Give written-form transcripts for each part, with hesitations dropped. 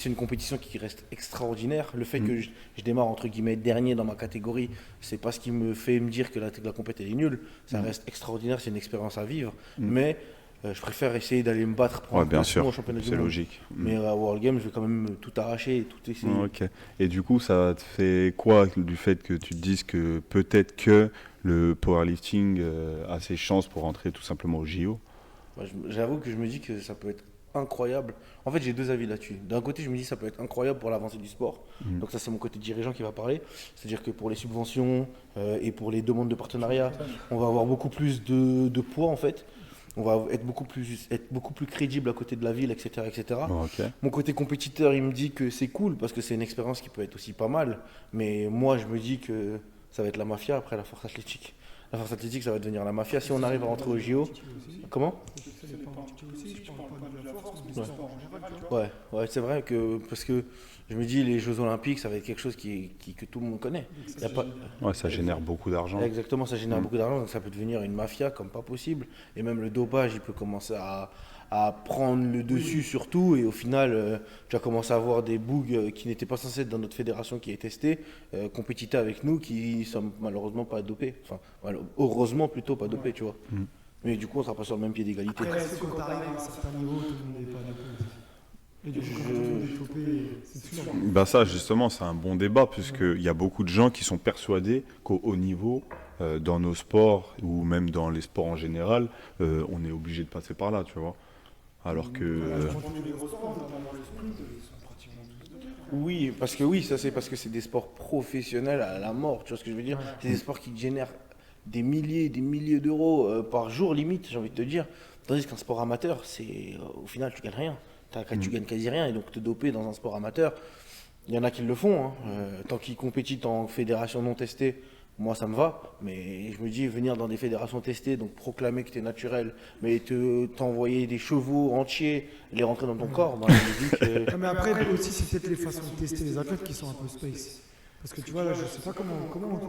C'est une compétition qui reste extraordinaire. Le fait que je démarre entre guillemets dernier dans ma catégorie, c'est pas ce qui me fait me dire que la compétition est nulle. Ça reste extraordinaire, c'est une expérience à vivre. Mais je préfère essayer d'aller me battre pour Ouais, un bien classement au sûr, championnat du c'est monde. logique. Mais à World Games, je vais quand même tout arracher et tout essayer. Ok. Et du coup, ça te fait quoi du fait que tu te dises que peut-être que le powerlifting a ses chances pour rentrer tout simplement au JO? Bah, j'avoue que je me dis que ça peut être incroyable. En fait, j'ai deux avis là-dessus. D'un côté, je me dis que ça peut être incroyable pour l'avancée du sport. Donc ça, c'est mon côté dirigeant qui va parler. C'est-à-dire que pour les subventions et pour les demandes de partenariat, on va avoir beaucoup plus de poids en fait. On va être beaucoup plus crédible à côté de la ville, etc., etc. Ok. Mon côté compétiteur, il me dit que c'est cool parce que c'est une expérience qui peut être aussi pas mal. Mais moi, je me dis que ça va être la mafia après la force athlétique. La force athlétique, ça va devenir la mafia. Si on arrive à rentrer au JO, comment? Ouais. Ouais, c'est vrai que parce que je me dis les Jeux Olympiques, ça va être quelque chose que tout le monde connaît. Y a pas, Ouais, ça génère beaucoup d'argent. exactement, ça génère beaucoup d'argent, donc ça peut devenir une mafia comme pas possible. Et même le dopage, il peut commencer à prendre le dessus sur tout. Et au final, tu vas commencer à avoir des bougs qui n'étaient pas censés être dans notre fédération qui est testée, compétiteur avec nous, qui sont malheureusement pas dopés. Enfin, heureusement plutôt pas dopés, tu vois. Mais du coup, on sera pas sur le même pied d'égalité. Après, est-ce que quand t'arrives à un certain niveau, tout le monde n'est pas d'accord? Et du coup, quand tout le monde est chopé, c'est sûr. Bah ça, justement, c'est un bon débat, puisqu'il y a beaucoup de gens qui sont persuadés qu'au haut niveau, dans nos sports, ou même dans les sports en général, on est obligé de passer par là, tu vois. Alors que... Les gros sports, notamment le sprint, ils sont pratiquement tous dedans. Oui, parce que oui, ça c'est parce que c'est des sports professionnels à la mort, tu vois ce que je veux dire? C'est des sports qui génèrent des milliers d'euros par jour limite, j'ai envie de te dire. Tandis qu'un sport amateur, c'est au final tu gagnes rien. Tu gagnes quasi rien et donc te doper dans un sport amateur, il y en a qui le font. Hein. Tant qu'ils compétissent en fédération non testée, moi ça me va. Mais je me dis venir dans des fédérations testées, donc proclamer que tu es naturel, mais t'envoyer des chevaux entiers, les rentrer dans ton corps, ben, je me dis que... Non, mais après, aussi, c'est peut-être les façons de tester les athlètes qui sont un peu space. Parce que tu vois, là, je sais pas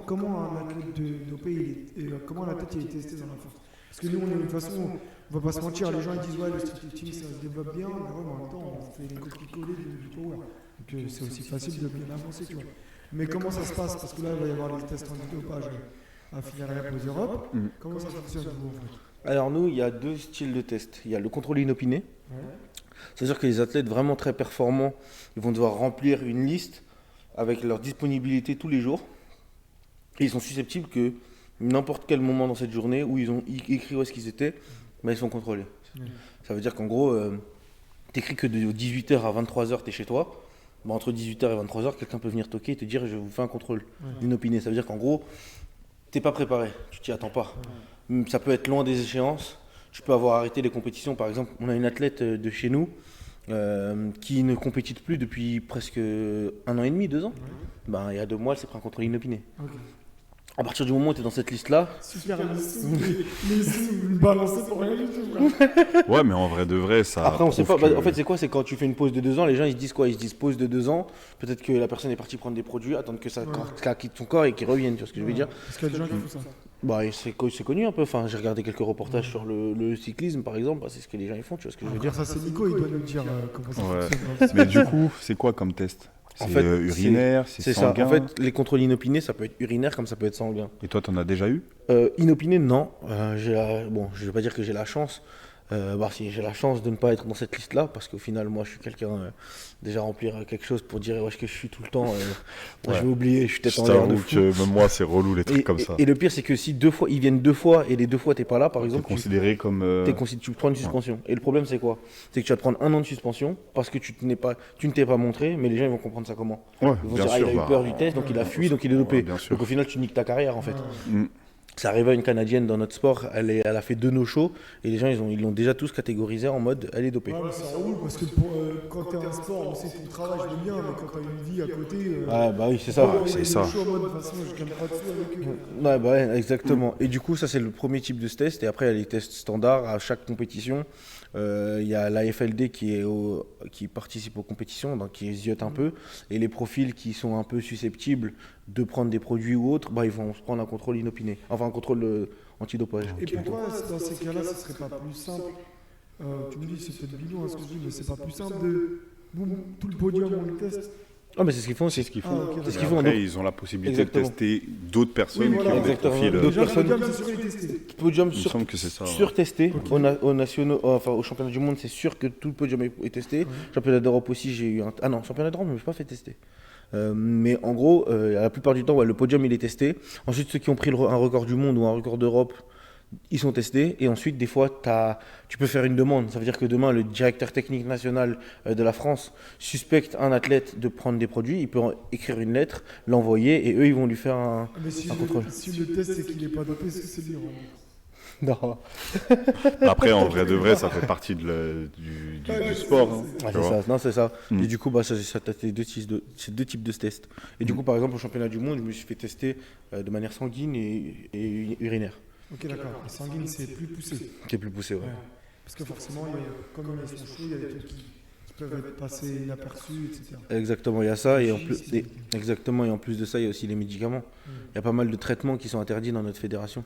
comment un athlète de dopé, comment l'athlète il est testé dans la force. Parce que nous, on est de toute façon, on va pas se mentir, les gens ils disent ouais, le street lifting ça se développe bien, mais ouais, mais en même temps, on fait les copies-coller du power. Donc c'est aussi facile de bien avancer, tu vois. Mais comment ça se passe? Parce que là, il va y avoir les tests antidopage à finir aux Europes. Comment ça fonctionne vous, en fait? Alors nous, il y a deux styles de tests. Il y a le contrôle inopiné. C'est-à-dire que les athlètes vraiment très performants, ils vont devoir remplir une liste avec leur disponibilité tous les jours. Et ils sont susceptibles que n'importe quel moment dans cette journée où ils ont écrit où est-ce qu'ils étaient, ben, ils sont contrôlés. Ça veut dire qu'en gros, tu écris que de 18h à 23h, tu es chez toi. Ben, entre 18h et 23h, quelqu'un peut venir toquer et te dire je vous fais un contrôle inopiné. Ça veut dire qu'en gros, tu n'es pas préparé, tu t'y attends pas. Ça peut être loin des échéances. Tu peux avoir arrêté les compétitions. Par exemple, on a une athlète de chez nous qui ne compétit plus depuis presque 1 an et demi, 2 ans. Ben, il y a 2 mois, elle s'est pris un contrôle inopiné. À partir du moment où tu es dans cette liste-là, Super, mais vous me balancez pour rien du tout. Frère. Ouais, mais en vrai de vrai, ça après on sait pas. prouve Bah, que- en fait, c'est quoi? C'est quand tu fais une pause de 2 ans, les gens ils se disent quoi? Ils se disent pause de 2 ans. Peut-être que la personne est partie prendre des produits, attendre que ça quitte son corps et qu'il revienne. Tu vois ce que je veux dire? Parce qu'il y a des gens qui font ça. Bah, et c'est connu un peu. Enfin, j'ai regardé quelques reportages sur le cyclisme, par exemple. Bah, c'est ce que les gens ils font. Tu vois ce que je veux dire? Après, ça, c'est Nico, il doit nous dire comment ça Ouais. fonctionne. Mais du coup, c'est quoi comme test? En C'est fait, urinaire, c'est C'est ça. sanguin? En fait, les contrôles inopinés, ça peut être urinaire comme ça peut être sanguin. Et toi, t'en as déjà eu? Inopiné, non. Bon, je vais pas dire que j'ai la chance. Si j'ai la chance de ne pas être dans cette liste-là, parce qu'au final, moi, je suis quelqu'un déjà remplir quelque chose pour dire ouais, que je suis tout le temps. Moi, Ouais. je vais oublier, je suis Je peut-être en l'air de t'avoue fou. que même moi, c'est relou les trucs comme ça. Et le pire, c'est que si ils viennent 2 fois et les 2 fois t'es pas là, par T'es exemple, considéré comme... tu prends une suspension. Et le problème, c'est quoi? C'est que tu vas te prendre 1 an de suspension parce que tu ne t'es pas montré, mais les gens ils vont comprendre ça comment? Ouais, Ils vont bien dire, sûr. il a eu peur du test, donc il a fui, donc il est dopé. bien sûr. Donc au final, tu niques ta carrière en fait. Mm. Ça arrive à une Canadienne dans notre sport, elle a fait 2 no-shows et les gens ils l'ont déjà tous catégorisé en mode elle est dopée. Ouais, mais c'est relou parce que quand t'es un sport, on sait ton travail, je veux bien, mais quand t'as une vie à côté. Ouais, bah oui, c'est ça. c'est ça. Je suis en mode, de toute façon, je gagne pas de sous avec eux. Ouais, bah ouais, exactement. Et du coup, ça c'est le premier type de test. Et après, il y a les tests standards à chaque compétition. Il y a la FLD qui participe aux compétitions, donc qui ziote un peu. Et les profils qui sont un peu susceptibles de prendre des produits ou autres, bah, ils vont se prendre un contrôle inopiné. Enfin, un contrôle antidopage. Et pourquoi, dans ces cas-là, ce serait pas plus simple tu me dis, c'est peut-être bidon hein, ce que je dis, mais c'est pas plus simple boum, tout le podium, on le teste. Ah, mais c'est ce qu'ils font, C'est ce qu'ils font. Ah, ok, c'est ce Et qu'ils font. après, Donc, ils ont la possibilité Exactement. de tester d'autres personnes Oui, voilà, qui ont des exactement. profils. D'autres Déjà, le personnes. podium, c'est sûr, il est testé. podium Il me semble que c'est ça. ouais. surtesté. Aux nationaux, enfin au championnat du monde, c'est sûr que tout le podium est testé. Championnat d'Europe aussi, j'ai eu un. Ah non, championnat d'Europe, je ne me suis pas fait tester. Mais en gros, la plupart du temps, ouais, le podium il est testé. Ensuite, ceux qui ont pris un record du monde ou un record d'Europe, ils sont testés. Et ensuite, des fois, tu peux faire une demande. Ça veut dire que demain, le directeur technique national de la France suspecte un athlète de prendre des produits. Il peut écrire une lettre, l'envoyer, et eux, ils vont lui faire un Mais si contrôle. si le test, c'est qu'il n'est pas dopé, c'est bien. Non. Après, en vrai de vrai, ça fait partie du sport. hein, Ah, tu c'est vois. ça, non, c'est ça. Mm. Et du coup, bah, ça t'as ces deux types de tests. Et du coup, par exemple, au championnat du monde, je me suis fait tester de manière sanguine et urinaire, Ok, d'accord. La sanguine, c'est plus poussé. qui est plus poussé. Ouais. Ouais. Parce que forcément, comme ils sont chauds, il y a des trucs qui peuvent être passés inaperçus, etc. Exactement, il y a ça. Et en Si, plus, si. exactement, et en plus de ça, il y a aussi les médicaments. Il y a pas mal de traitements qui sont interdits dans notre fédération.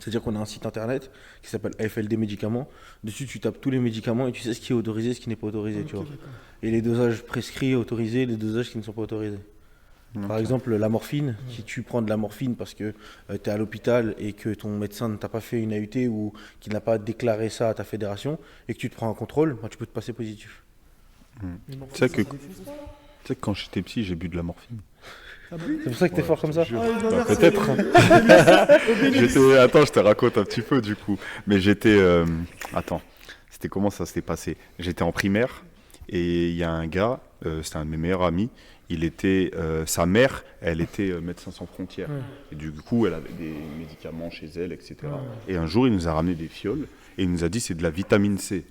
C'est-à-dire qu'on a un site internet qui s'appelle AFLD médicaments. Dessus, tu tapes tous les médicaments et tu sais ce qui est autorisé, ce qui n'est pas autorisé. Tu Ok, vois. d'accord. Et les dosages prescrits, autorisés, les dosages qui ne sont pas autorisés. Par Ok. exemple, la morphine, si tu prends de la morphine parce que tu es à l'hôpital et que ton médecin ne t'a pas fait une AUT ou qu'il n'a pas déclaré ça à ta fédération et que tu te prends un contrôle, bah, tu peux te passer positif. Les morphines, Tu sais que- ça se défonce pas. Tu sais que quand j'étais petit, j'ai bu de la morphine. T'as bu C'est pour ça que tu es fort comme ça. Je te jure. Ah, il va Bah, verser. peut-être. Attends, je te raconte un petit peu du coup. Mais j'étais. Attends, c'était comment ça s'était passé? J'étais en primaire et il y a un gars, c'était un de mes meilleurs amis. Sa mère, elle était médecin sans frontières. Ouais. Et du coup, elle avait des médicaments chez elle, etc. Ouais. Et un jour, il nous a ramené des fioles et il nous a dit c'est de la vitamine C.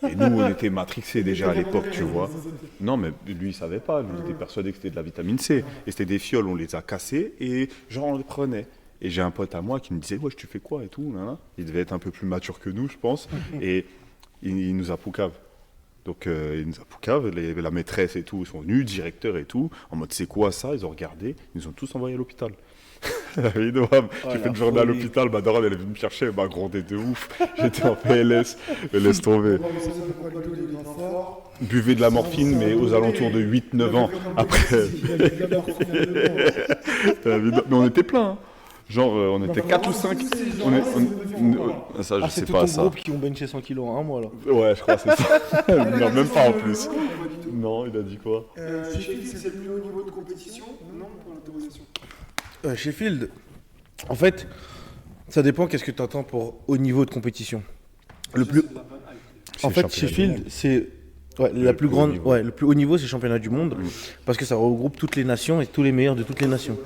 Et nous, on était matrixés déjà à l'époque, tu vois. Non, mais lui, il savait pas. Lui, il était persuadé que c'était de la vitamine C. Et c'était des fioles, on les a cassées et genre, on les prenait. Et j'ai un pote à moi qui me disait, wesh, tu fais quoi et tout. Nan, nan. Il devait être un peu plus mature que nous, je pense. Et il nous a poucave. Donc, il nous a poucave. La maîtresse et tout, ils sont venus, directeur et tout. En mode, c'est quoi ça? Ils ont regardé. Ils nous ont tous envoyés à l'hôpital. Énorme. J'ai fait la une journée à folie. l'hôpital. Ma daronne, elle est venue me chercher. Elle m'a grondé de ouf. J'étais en PLS. Mais laisse tomber. Bon, vous savez pourquoi Ludo, il est grand fort. Buvez de la morphine, mais aux alentours de 8-9 ans. Après, Il a de la morphine à 9 ans. mais on était plein. Hein. Genre, on était 4 ou 5. Ça, je C'est sais tout pas ton ça. groupe qui ont benché 100 kilos en un mois là. Ouais, je crois que c'est ça. Non, même pas en plus. Non, il a dit quoi? Sheffield, c'est le plus haut niveau de compétition? Non, pour l'autorisation. Sheffield, en fait, ça dépend qu'est-ce que tu entends pour haut niveau de compétition. Le plus, C'est en le fait, championnat du Sheffield, monde. c'est ouais, la plus plus haut grande, niveau. ouais, le plus haut niveau, c'est le championnat du monde, parce que ça regroupe toutes les nations et tous les meilleurs de toutes les nations.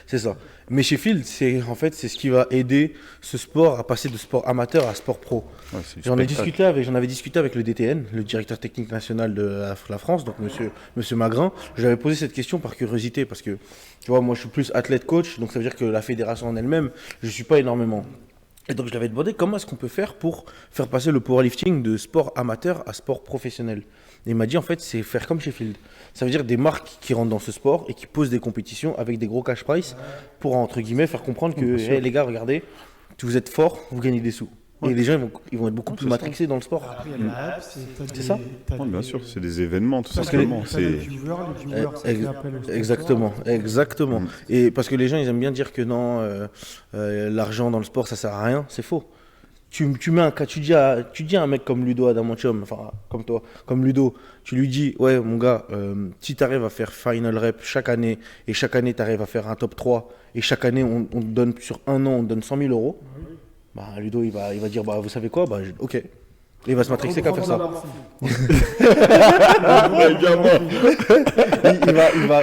C'est ça. Mais Sheffield, c'est ce qui va aider ce sport à passer de sport amateur à sport pro. Ouais, c'est du J'en spectacle. avais discuté avec le DTN, le directeur technique national de la France, donc monsieur Magrin. Je lui avais posé cette question par curiosité, parce que, tu vois, moi je suis plus athlète-coach, donc ça veut dire que la fédération en elle-même, je ne suis pas énormément. Et donc je lui avais demandé comment est-ce qu'on peut faire pour faire passer le powerlifting de sport amateur à sport professionnel. Et il m'a dit en fait c'est faire comme Sheffield. Ça veut dire des marques qui rentrent dans ce sport et qui posent des compétitions avec des gros cash price pour entre guillemets faire comprendre que hey, les gars regardez, vous êtes forts, vous gagnez des sous. Et les gens ils vont être beaucoup plus matrixés dans le sport. Après, il y a la hype, C'est ça. Ouais, bien sûr, c'est des événements, tout Parce que simplement. les C'est viewers, c'est ce qu'on appelle le sponsor. Exactement. Et parce que les gens ils aiment bien dire que non, l'argent dans le sport ça sert à rien, c'est faux. Tu dis à un mec comme Ludo Adamantium, enfin comme toi, comme Ludo, tu lui dis ouais mon gars, si tu arrives à faire final rep chaque année et chaque année tu arrives à faire un top 3 et chaque année on te donne sur un an on te donne 100 000 euros, bah Ludo il va dire bah vous savez quoi, bah ok. Et il va se matrixer qu'à faire ça.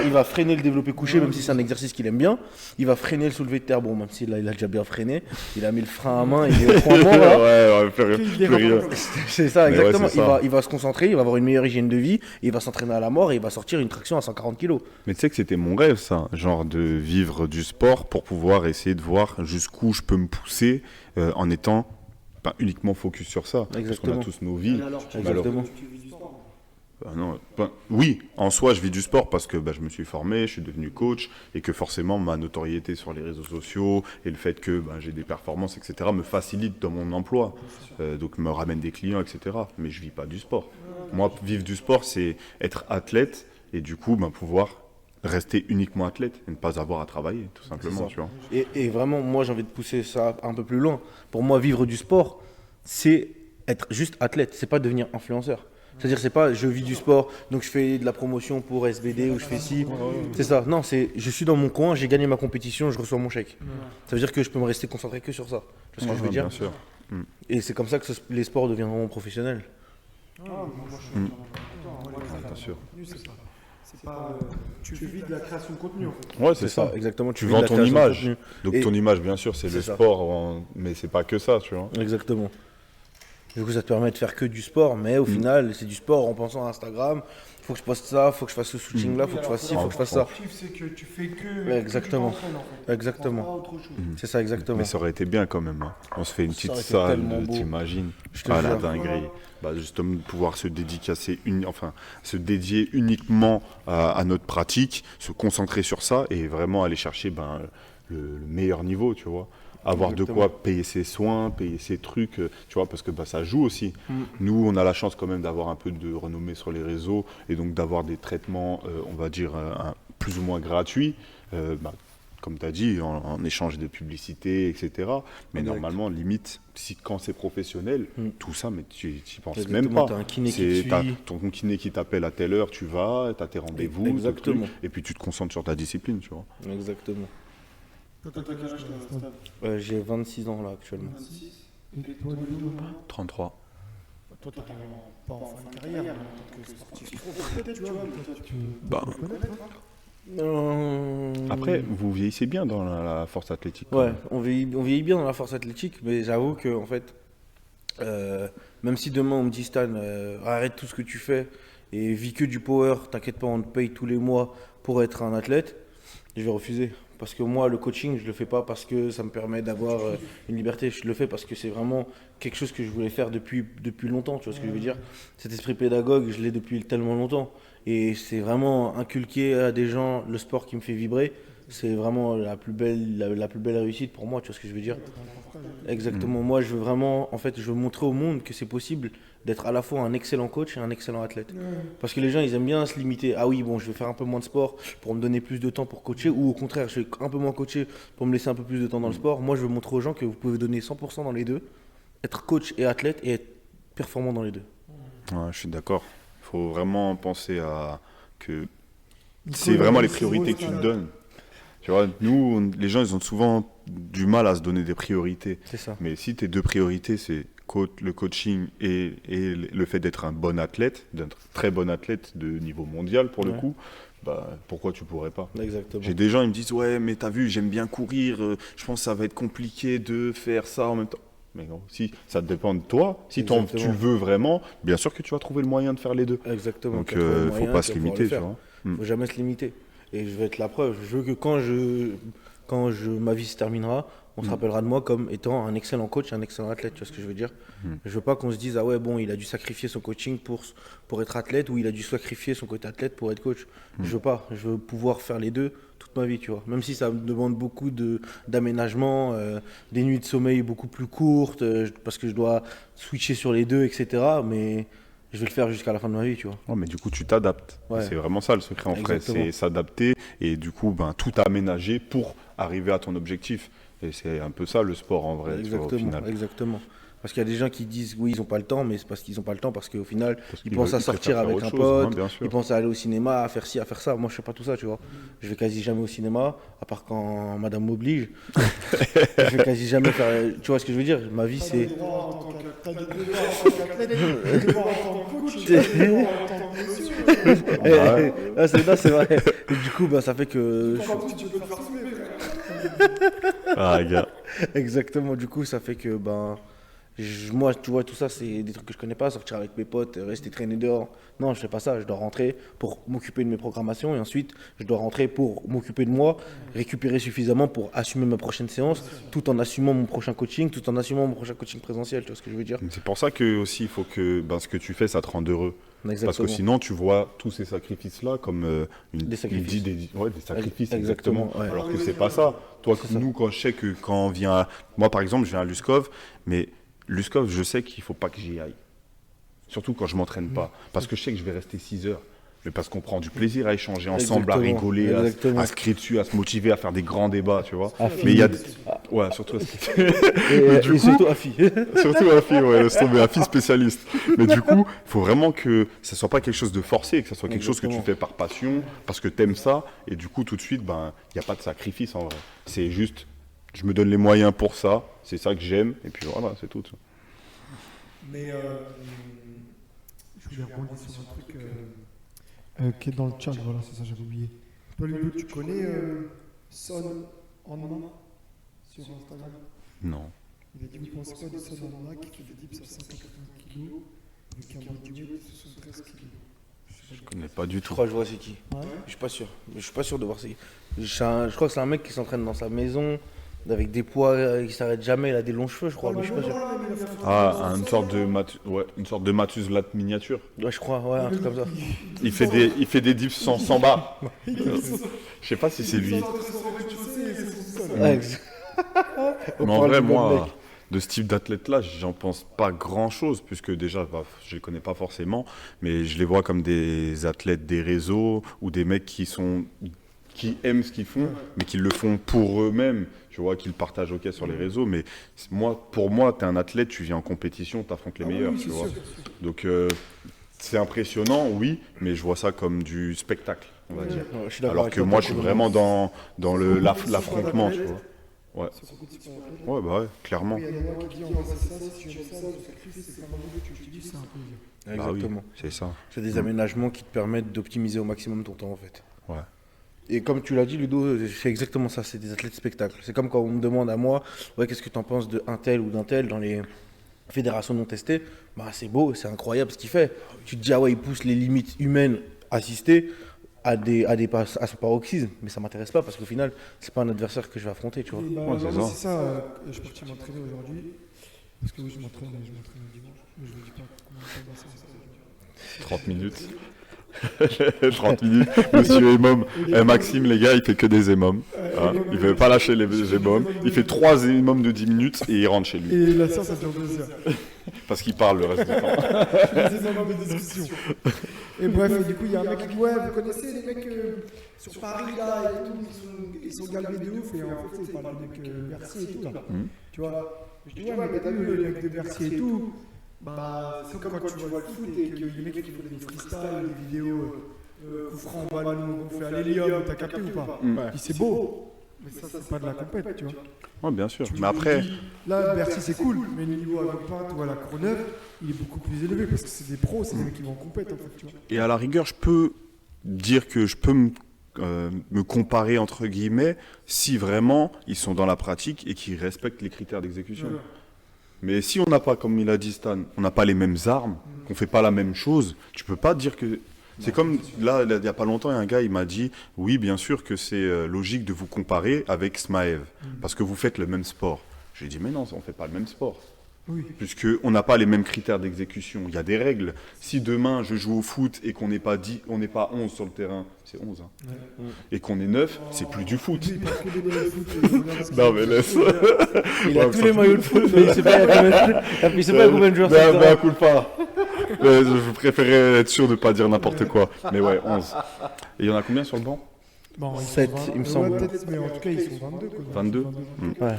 Il va freiner le développé couché, même si c'est un exercice qu'il aime bien. Il va freiner le soulevé de terre, bon, même s'il il a déjà bien freiné. Il a mis le frein à main, il est au point mort, là. ouais, plus rien. C'est ça, Mais ouais, exactement. c'est ça. Il va se concentrer, il va avoir une meilleure hygiène de vie, il va s'entraîner à la mort et il va sortir une traction à 140 kg. Mais tu sais que c'était mon rêve, ça, genre de vivre du sport pour pouvoir essayer de voir jusqu'où je peux me pousser en étant pas uniquement focus sur ça. Parce Exactement. qu'on a tous nos vies. Exactement. Non, oui, en soi, je vis du sport parce que je me suis formé, je suis devenu coach et que forcément ma notoriété sur les réseaux sociaux et le fait que j'ai des performances, etc., me facilite dans mon emploi. Donc me ramène des clients, etc. Mais je vis pas du sport. Moi, vivre du sport, c'est être athlète et du coup, pouvoir rester uniquement athlète et ne pas avoir à travailler, tout simplement, ça. tu vois. Et vraiment, moi, j'ai envie de pousser ça un peu plus loin. Pour moi, vivre du sport, c'est être juste athlète. C'est pas devenir influenceur. C'est-à-dire, c'est pas je vis du sport, donc je fais de la promotion pour SBD ou je fais ci. C'est ça. Non, c'est je suis dans mon coin, j'ai gagné ma compétition, je reçois mon chèque. Ça veut dire que je peux me rester concentré que sur ça. Tu vois ce que je veux dire? Bien sûr. Et c'est comme ça que les sports deviendront professionnels. Moi, je suis d'accord. Bien sûr. C'est pas. Tu vis de la création de contenu en fait. Ouais, c'est ça. Exactement. Tu vis de vends la ton création de image. contenu. Donc Et- ton image, bien sûr, c'est le C'est ça. sport, mais c'est pas que ça, tu vois. Exactement. Du coup, ça te permet de faire que du sport, mais au final, c'est du sport en pensant à Instagram. Faut que je poste ça, faut que je fasse ce shooting là, faut que je fasse ci, faut que je fasse ça. L'objectif, c'est que tu fais que. Exactement. que tu t'entraînes, en fait. Exactement. Tu penses pas à autre chose. C'est ça, exactement. Mais ça aurait été bien quand même. Hein. On se fait une Ça petite aurait été salle, tellement beau. t'imagines? Je te Ah la jure. dinguerie. Justement, de pouvoir se se dédier uniquement à notre pratique, se concentrer sur ça et vraiment aller chercher le meilleur niveau, tu vois. Avoir de Exactement. quoi payer ses soins, payer ses trucs, tu vois, parce que ça joue aussi. Mm. Nous, on a la chance quand même d'avoir un peu de renommée sur les réseaux et donc d'avoir des traitements, on va dire, plus ou moins gratuits. Comme tu as dit, en échange de publicité, etc. Mais Exact. normalement, limite, quand c'est professionnel, Mm. tout ça, mais tu n'y penses Exactement, même pas. t'as un kiné qui te T'as suit. ton kiné qui t'appelle à telle heure, tu vas, tu as tes rendez-vous, tes Exactement. trucs, et puis tu te concentres sur ta discipline, tu vois. Exactement. Toi, t'as quel âge, toi, Stade J'ai 26 ans là actuellement. 26. Et toi, Ludo 33. Toi, t'es carrément pas en fin de carrière, mais en tant que sportif pro, peut-être, tu vois. Peut-être tu Bah, peux connaître, hein. Après, vous vieillissez bien dans la force athlétique. quand Ouais, même. on vieillit bien dans la force athlétique, mais j'avoue que en fait, même si demain on me dit Stan, arrête tout ce que tu fais et vis que du power, t'inquiète pas, on te paye tous les mois pour être un athlète, je vais refuser. Parce que moi, le coaching, je le fais pas parce que ça me permet d'avoir une liberté. Je le fais parce que c'est vraiment quelque chose que je voulais faire depuis longtemps. Tu vois ce que je veux dire? Cet esprit pédagogue, je l'ai depuis tellement longtemps. Et c'est vraiment inculquer à des gens le sport qui me fait vibrer. C'est vraiment la plus belle réussite pour moi. Tu vois ce que je veux dire? Exactement. Moi, je veux vraiment, en fait, je veux montrer au monde que c'est possible d'être à la fois un excellent coach et un excellent athlète. Parce que les gens, ils aiment bien se limiter. Ah oui, bon, je vais faire un peu moins de sport pour me donner plus de temps pour coacher, ou au contraire, je vais un peu moins coacher pour me laisser un peu plus de temps dans le sport. Moi, je veux montrer aux gens que vous pouvez donner 100% dans les deux, être coach et athlète et être performant dans les deux. Ouais, je suis d'accord. Il faut vraiment penser à que Nico, c'est il a vraiment les réussi priorités au que tu te stade. donnes. Tu vois, nous, les gens, ils ont souvent du mal à se donner des priorités. C'est ça. Mais si tes deux priorités, c'est le coaching et le fait d'être un bon athlète, d'être très bon athlète de niveau mondial pour le Ouais. coup, pourquoi tu pourrais pas? Exactement. J'ai des gens, ils me disent, ouais, mais t'as vu, j'aime bien courir, je pense que ça va être compliqué de faire ça en même temps. Mais non, si ça dépend de toi, si tu Exactement. le veux vraiment, bien sûr que tu vas trouver le moyen de faire les deux. Exactement. Donc, Tu vas trouver le faut moyen, pas tu se vas pouvoir limiter, le tu faire. vois. Faut jamais se limiter. Et je vais être la preuve. Je veux que ma vie se terminera, on se rappellera de moi comme étant un excellent coach et un excellent athlète. Tu vois ce que je veux dire? Je veux pas qu'on se dise, ah ouais, bon, il a dû sacrifier son coaching pour être athlète, ou il a dû sacrifier son côté athlète pour être coach. Je veux pas. Je veux pouvoir faire les deux toute ma vie, tu vois. Même si ça me demande beaucoup d'aménagement, des nuits de sommeil beaucoup plus courtes, parce que je dois switcher sur les deux, etc. Mais je vais le faire jusqu'à la fin de ma vie, tu vois. Ouais, mais du coup, tu t'adaptes. Ouais. C'est vraiment ça le secret en vrai, Exactement. c'est s'adapter et du coup, tout aménager pour arriver à ton objectif. Et c'est un peu ça le sport en vrai, tu vois, au Exactement, final. exactement. Parce qu'il y a des gens qui disent oui, ils n'ont pas le temps, mais c'est parce qu'ils n'ont pas le temps, parce qu'au final, Parce ils qu'ils pensent à veulent- ils sortir préfèrent faire avec autre un chose, pote, hein, bien sûr. ils pensent à aller au cinéma, à faire ci, à faire ça. Moi, je fais pas tout ça, tu vois. Je vais quasi jamais au cinéma, à part quand madame m'oblige. Je vais quasi jamais faire. Tu vois ce que je veux dire? Ma vie, T'as c'est. des droits en tant t'as des devoirs en tant qu'athlète, des devoirs en tant que coach, des devoirs en tant que monsieur. Ouais. Non, c'est vrai. Et du coup, ça fait que. Encore plus, tu peux te faire sauver, frère. Ah, gars. Exactement, du coup, ça fait que, moi, tu vois, tout ça, c'est des trucs que je connais pas, sortir avec mes potes, rester traîner dehors. Non, je fais pas ça, je dois rentrer pour m'occuper de mes programmations et ensuite, je dois rentrer pour m'occuper de moi, récupérer suffisamment pour assumer ma prochaine séance, tout en assumant mon prochain coaching, tout en assumant mon prochain coaching présentiel, tu vois ce que je veux dire? C'est pour ça que aussi il faut que ce que tu fais, ça te rende heureux. Parce que Exactement. sinon, tu vois tous ces sacrifices-là comme Des sacrifices. des sacrifices, Exactement, exactement. ouais. Alors que c'est pas ça. Toi, C'est ça. nous, quand je sais que quand on vient. Moi, par exemple, je viens à Luskov, mais Luskov, je sais qu'il faut pas que j'y aille. Surtout quand je m'entraîne pas. Parce que je sais que je vais rester 6 heures. Mais parce qu'on prend du plaisir à échanger ensemble, à Exactement. rigoler, Exactement. à se crier dessus, à se motiver, à faire des grands débats, tu vois. À Mais il y a... finir. Ouais, surtout Et surtout Afi. surtout Afi, ouais, laisse tomber, Afi spécialiste. Mais du coup, il faut vraiment que ça soit pas quelque chose de forcé, que ça soit quelque chose que tu Exactement. fais par passion, parce que t'aimes ça, et du coup, tout de suite, ben, il n'y a pas de sacrifice en vrai. C'est juste, je me donne les moyens pour ça, c'est ça que j'aime, et puis voilà, c'est tout. Mais je voulais rebondir sur un truc qui est dans le chat, voilà, c'est ça, j'avais oublié. Toi, Ludo, tu connais Son en main sur Instagram? Non. Il a dit, vous pensez pas de Son en main qui fait des dips à 180 kg avec un bodyweight de 73 kg? Je connais pas du Je tout. crois que je vois c'est qui. Ouais. Je suis pas sûr. Je suis pas sûr de voir c'est qui. Je crois que c'est un mec qui s'entraîne dans sa maison avec des poids, il s'arrête jamais, il a des longs cheveux, je crois, mais je suis pas sûr. Ah, une sorte de Mathusalem miniature. Ouais, je crois, ouais, un truc comme ça. Il fait des dips sans barre. Je sais pas si c'est lui. Ouais, ex- On Mais en parle vrai, du même moi, mec. de ce type d'athlète-là, j'en pense pas grand-chose, puisque déjà, bah, je les connais pas forcément, mais je les vois comme des athlètes des réseaux ou des mecs qui aiment ce qu'ils font, mais qui le font pour eux-mêmes, tu vois, qui le partagent ok sur les réseaux. Mais pour moi, tu es un athlète, tu viens en compétition, tu affrontes les meilleurs, tu vois. Donc, c'est impressionnant, oui, mais je vois ça comme du spectacle, on va dire. Ouais, je suis d'accord Alors avec que toi, moi, t'as je suis raison. vraiment dans l'affrontement, tu vois. Ouais. Ouais, bah ouais, clairement. Il y a des gens qui disent, on va faire ça, si tu aimes ça, le sacrifice, c'est comme un boulot, tu utilises, c'est un plaisir. Bah oui, Exactement. c'est ça. C'est des aménagements qui te permettent d'optimiser au maximum ton temps en fait. Ouais. Et comme tu l'as dit, Ludo, c'est exactement ça, c'est des athlètes spectacles. C'est comme quand on me demande à moi, ouais, qu'est-ce que tu en penses de un tel ou d'un tel dans les fédérations non testées, bah c'est beau, c'est incroyable ce qu'il fait. Tu te dis, ah ouais, il pousse les limites humaines assistées à son paroxysme, mais ça m'intéresse pas parce qu'au final, c'est pas un adversaire que je vais affronter, tu vois. Et bah, Ouais, c'est non, ça. c'est ça, je suis parti m'entraîner aujourd'hui. Parce que oui, je m'entraîne le dimanche. Mais je ne vous dis pas comment ça va ça. 30 minutes. 30 minutes. Monsieur Emom. Maxime, les gars, il fait que des émoms. Hein, il veut pas lâcher les émoms. Il fait 3 émoms de 10 minutes et il rentre chez lui. Et la séance, ça dure 2 heures. Parce qu'il parle le reste du temps. C'est un peu de discussion. Et bref, et du coup, il y a un mec qui dit, ouais, vous connaissez les mecs sur Paris là et tout, ils sont galbés de ouf. Et en fait, il parle des mecs Bercy et tout là. Tu vois, je dis, ouais, mais t'as vu les mecs de Bercy et tout. Bah, c'est comme quand tu vois le foot et que les mecs qui font des freestyles, des vidéos coup franc, ballon, on fait à l'hélium, t'as capté ou pas? Puis c'est beau, mais ça, c'est pas de la compète, tu vois. Ouais, bien sûr. Tu Mais me après, dis, là, Bercy, c'est cool, mais le niveau à Villepinte ou à la Courneuve, il est beaucoup plus élevé parce que c'est des pros, c'est des mecs qui vont en compète, en fait, tu vois. et à la rigueur, je peux dire que je peux me comparer entre guillemets si vraiment ils sont dans la pratique et qu'ils respectent les critères d'exécution. Ouais. Mais si on n'a pas, comme il a dit Stan, on n'a pas les mêmes armes, qu'on fait pas la même chose, tu peux pas dire que... C'est comme, là, il n'y a pas longtemps, il y a un gars, il m'a dit, oui, bien sûr que c'est logique de vous comparer avec Smaev, parce que vous faites le même sport. Je lui ai dit, mais non, on ne fait pas le même sport. Oui. Puisqu'on n'a pas les mêmes critères d'exécution. Il y a des règles. Si demain, je joue au foot et qu'on n'est pas 11 sur le terrain, c'est 11, hein, et qu'on est 9, c'est plus du foot. Oui, parce que les mecs de foot, ils regardent Non, mais laisse. Il a Ouais, tous ça- les maillots de foot, mais il sait pas combien de joueurs c'est. Non, mais coup pas. Je préférais être sûr de ne pas dire n'importe quoi. Mais ouais, 11. Et il y en a combien sur le banc? Bon, ils sont 7, 20, il me semble. ouais, peut-être, mais en tout cas, ils sont 22. Quoi. 22. Ouais.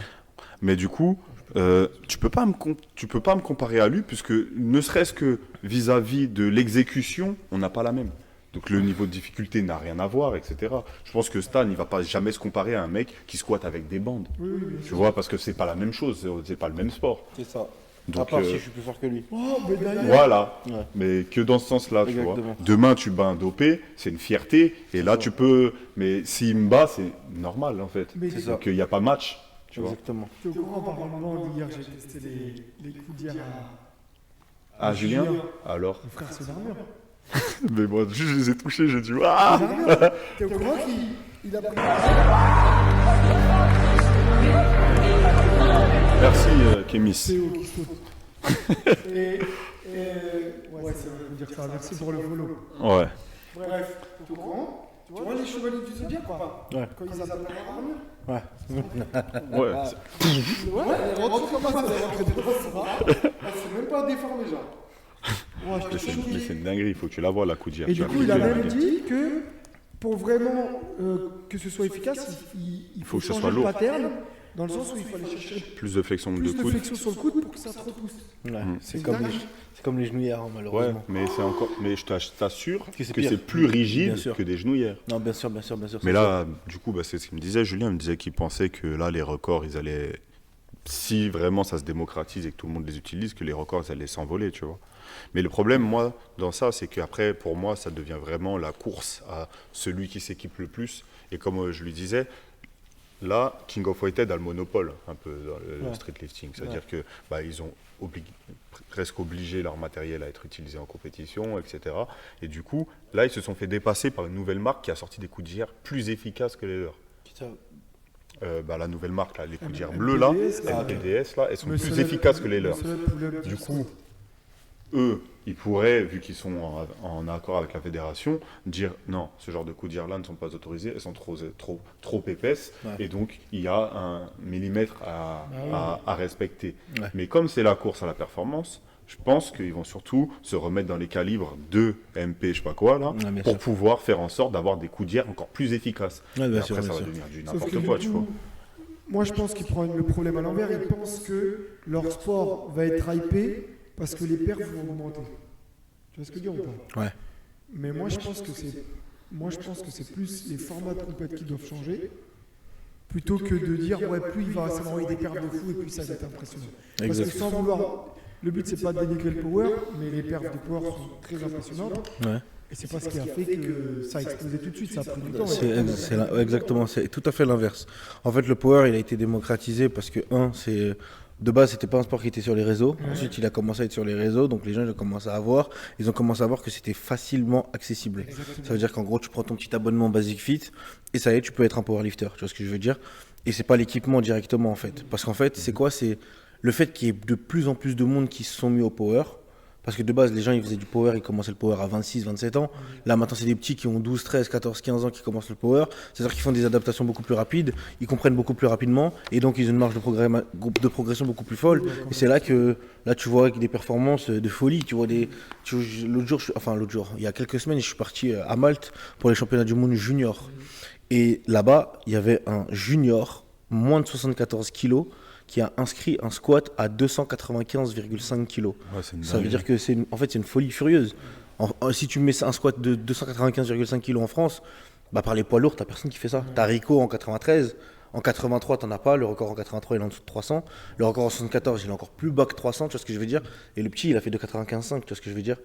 Mais du coup, tu peux pas me comparer à lui, puisque ne serait-ce que vis-à-vis de l'exécution, on n'a pas la même. Donc le niveau de difficulté n'a rien à voir, etc. Je pense que Stan, il va pas jamais se comparer à un mec qui squatte avec des bandes. Oui, oui, bien Tu sûr. vois, parce que c'est pas la même chose, c'est pas le même sport. C'est ça. À Donc, part si je suis plus fort que lui. Oh, mais d'ailleurs, voilà, Ouais. mais que dans ce sens-là, tu vois. Exactement. Demain, tu bats un dopé, c'est une fierté, et là, tu peux... Mais s'il me bat, c'est normal, en fait. mais C'est ça. Donc, il n'y a pas match, tu vois. Exactement. t'es au courant, par exemple, hier, j'ai testé les coups d'hier à Ah, Julien Julien. Alors mon frère, c'est une armure. Mais moi, juste, je les ai touchés, j'ai dit « Ah !» Une armure. T'es au courant qu'il a pris Merci, Kémis. Théo qui saute. Et ouais, ça veut dire ça. Merci pour le follow. Ouais. Bref, t'es au courant? Tu vois les chevaliers du zodiaque quoi? Ouais. Quand ils appellent leur armure? Ouais. Ouais. Ouais, elle rentre comme ça, elle rentre dedans, ça va. Elle s'est même pas déformée, genre. Ouais, j'étais Mais choqué. c'est une dinguerie, il faut que tu la vois, la Coudière. Et Tu du vas coup, il a flipper, même mec. dit que pour vraiment que ce soit efficace, il Faut faut que ce changer soit le lourd. pattern, dans le sens où il fallait chercher Plus de flexion de plus de coude. flexion sur le coude pour que ça se repousse. Ouais, C'est c'est comme, dingue. c'est comme les genouillères, hein, Ouais, malheureusement. mais c'est encore. Mais je t'assure Que c'est que pire. c'est plus rigide Bien sûr. que des genouillères. Non, bien sûr, bien sûr, bien sûr. Mais c'est là, du coup, bah, c'est ce qu'il me disait. Julien me disait qu'il pensait que là, les records, ils allaient. Si vraiment ça se démocratise et que tout le monde les utilise, que les records, ils allaient s'envoler, tu vois. Mais le problème, moi, dans ça, c'est qu'après, pour moi, ça devient vraiment la course à celui qui s'équipe le plus. Et comme je lui disais, là, King of Weighted a le monopole un peu dans le Ouais. street lifting. C'est-à-dire que bah, ils ont presque obligé leur matériel à être utilisé en compétition, etc. Et du coup, là, ils se sont fait dépasser par une nouvelle marque qui a sorti des coudières plus efficaces que les leurs. ça. Bah, la nouvelle marque, là, les coudières MPDS, bleues, là, là. MPDS, là, elles sont Muscle plus up- efficaces que les leurs. muscle up, pull-up, Du dips. coup, eux, ils pourraient, vu qu'ils sont en accord avec la fédération, dire non, ce genre de coudières-là ne sont pas autorisées, elles sont trop épaisses, Ouais. et donc il y a un millimètre à respecter. Ouais. Mais comme c'est la course à la performance, je pense qu'ils vont surtout se remettre dans les calibres de MP, je sais pas quoi, là, Ouais, bien pour sûr. pouvoir faire en sorte d'avoir des coudières encore plus efficaces. Ouais, Et bien après, sûr, ça bien va sûr. devenir du Sauf n'importe que quoi, du tu vois. coup, moi je pense qu'ils prennent le problème à l'envers. Ils pensent que leur sport va être hypé parce que les perfs vont augmenter. Tu vois ce que je veux dire ou pas? Ouais. Mais moi je pense que c'est plus les formats de compète qui doivent changer plutôt que de dire ouais plus il va s'envoyer des perfs de fou et plus ça va être impressionnant. Parce que Exact. sans vouloir, le but c'est pas de dénigrer le power, mais les perfs de power sont très impressionnantes. Ouais. Et c'est pas ce qui a fait que ça a explosé tout de suite, ça a pris du temps. Exactement, c'est tout à fait l'inverse. En fait, le power, il a été démocratisé parce que, de base, c'était pas un sport qui était sur les réseaux. Ensuite, il a commencé à être sur les réseaux, donc les gens ils ont commencé à voir que c'était facilement accessible. Ça veut dire qu'en gros, tu prends ton petit abonnement Basic Fit et ça y est, tu peux être un powerlifter. Tu vois ce que je veux dire? Et c'est pas l'équipement directement en fait. Parce qu'en fait, c'est quoi? C'est le fait qu'il y ait de plus en plus de monde qui se sont mis au power. Parce que de base, les gens, ils faisaient du power, ils commençaient le power à 26, 27 ans. Là, maintenant, c'est des petits qui ont 12, 13, 14, 15 ans qui commencent le power. C'est-à-dire qu'ils font des adaptations beaucoup plus rapides, ils comprennent beaucoup plus rapidement, et donc ils ont une marge de progression beaucoup plus folle. Et c'est là que, là, tu vois des performances de folie. Tu vois l'autre jour, il y a quelques semaines, je suis parti à Malte pour les championnats du monde junior. Et là-bas, il y avait un junior, moins de 74 kilos, qui a inscrit un squat à 295,5 kilos. Ouais, c'est une Ça veut dinguerie. dire que c'est une folie furieuse. Si tu mets un squat de 295,5 kg en France, bah par les poids lourds, t'as personne qui fait ça. T'as Rico en 93, en 83 t'en as pas, le record en 83 il est en dessous de 300, le record en 74 il est encore plus bas que 300, tu vois ce que je veux dire. Et le petit il a fait 295,5, tu vois ce que je veux dire.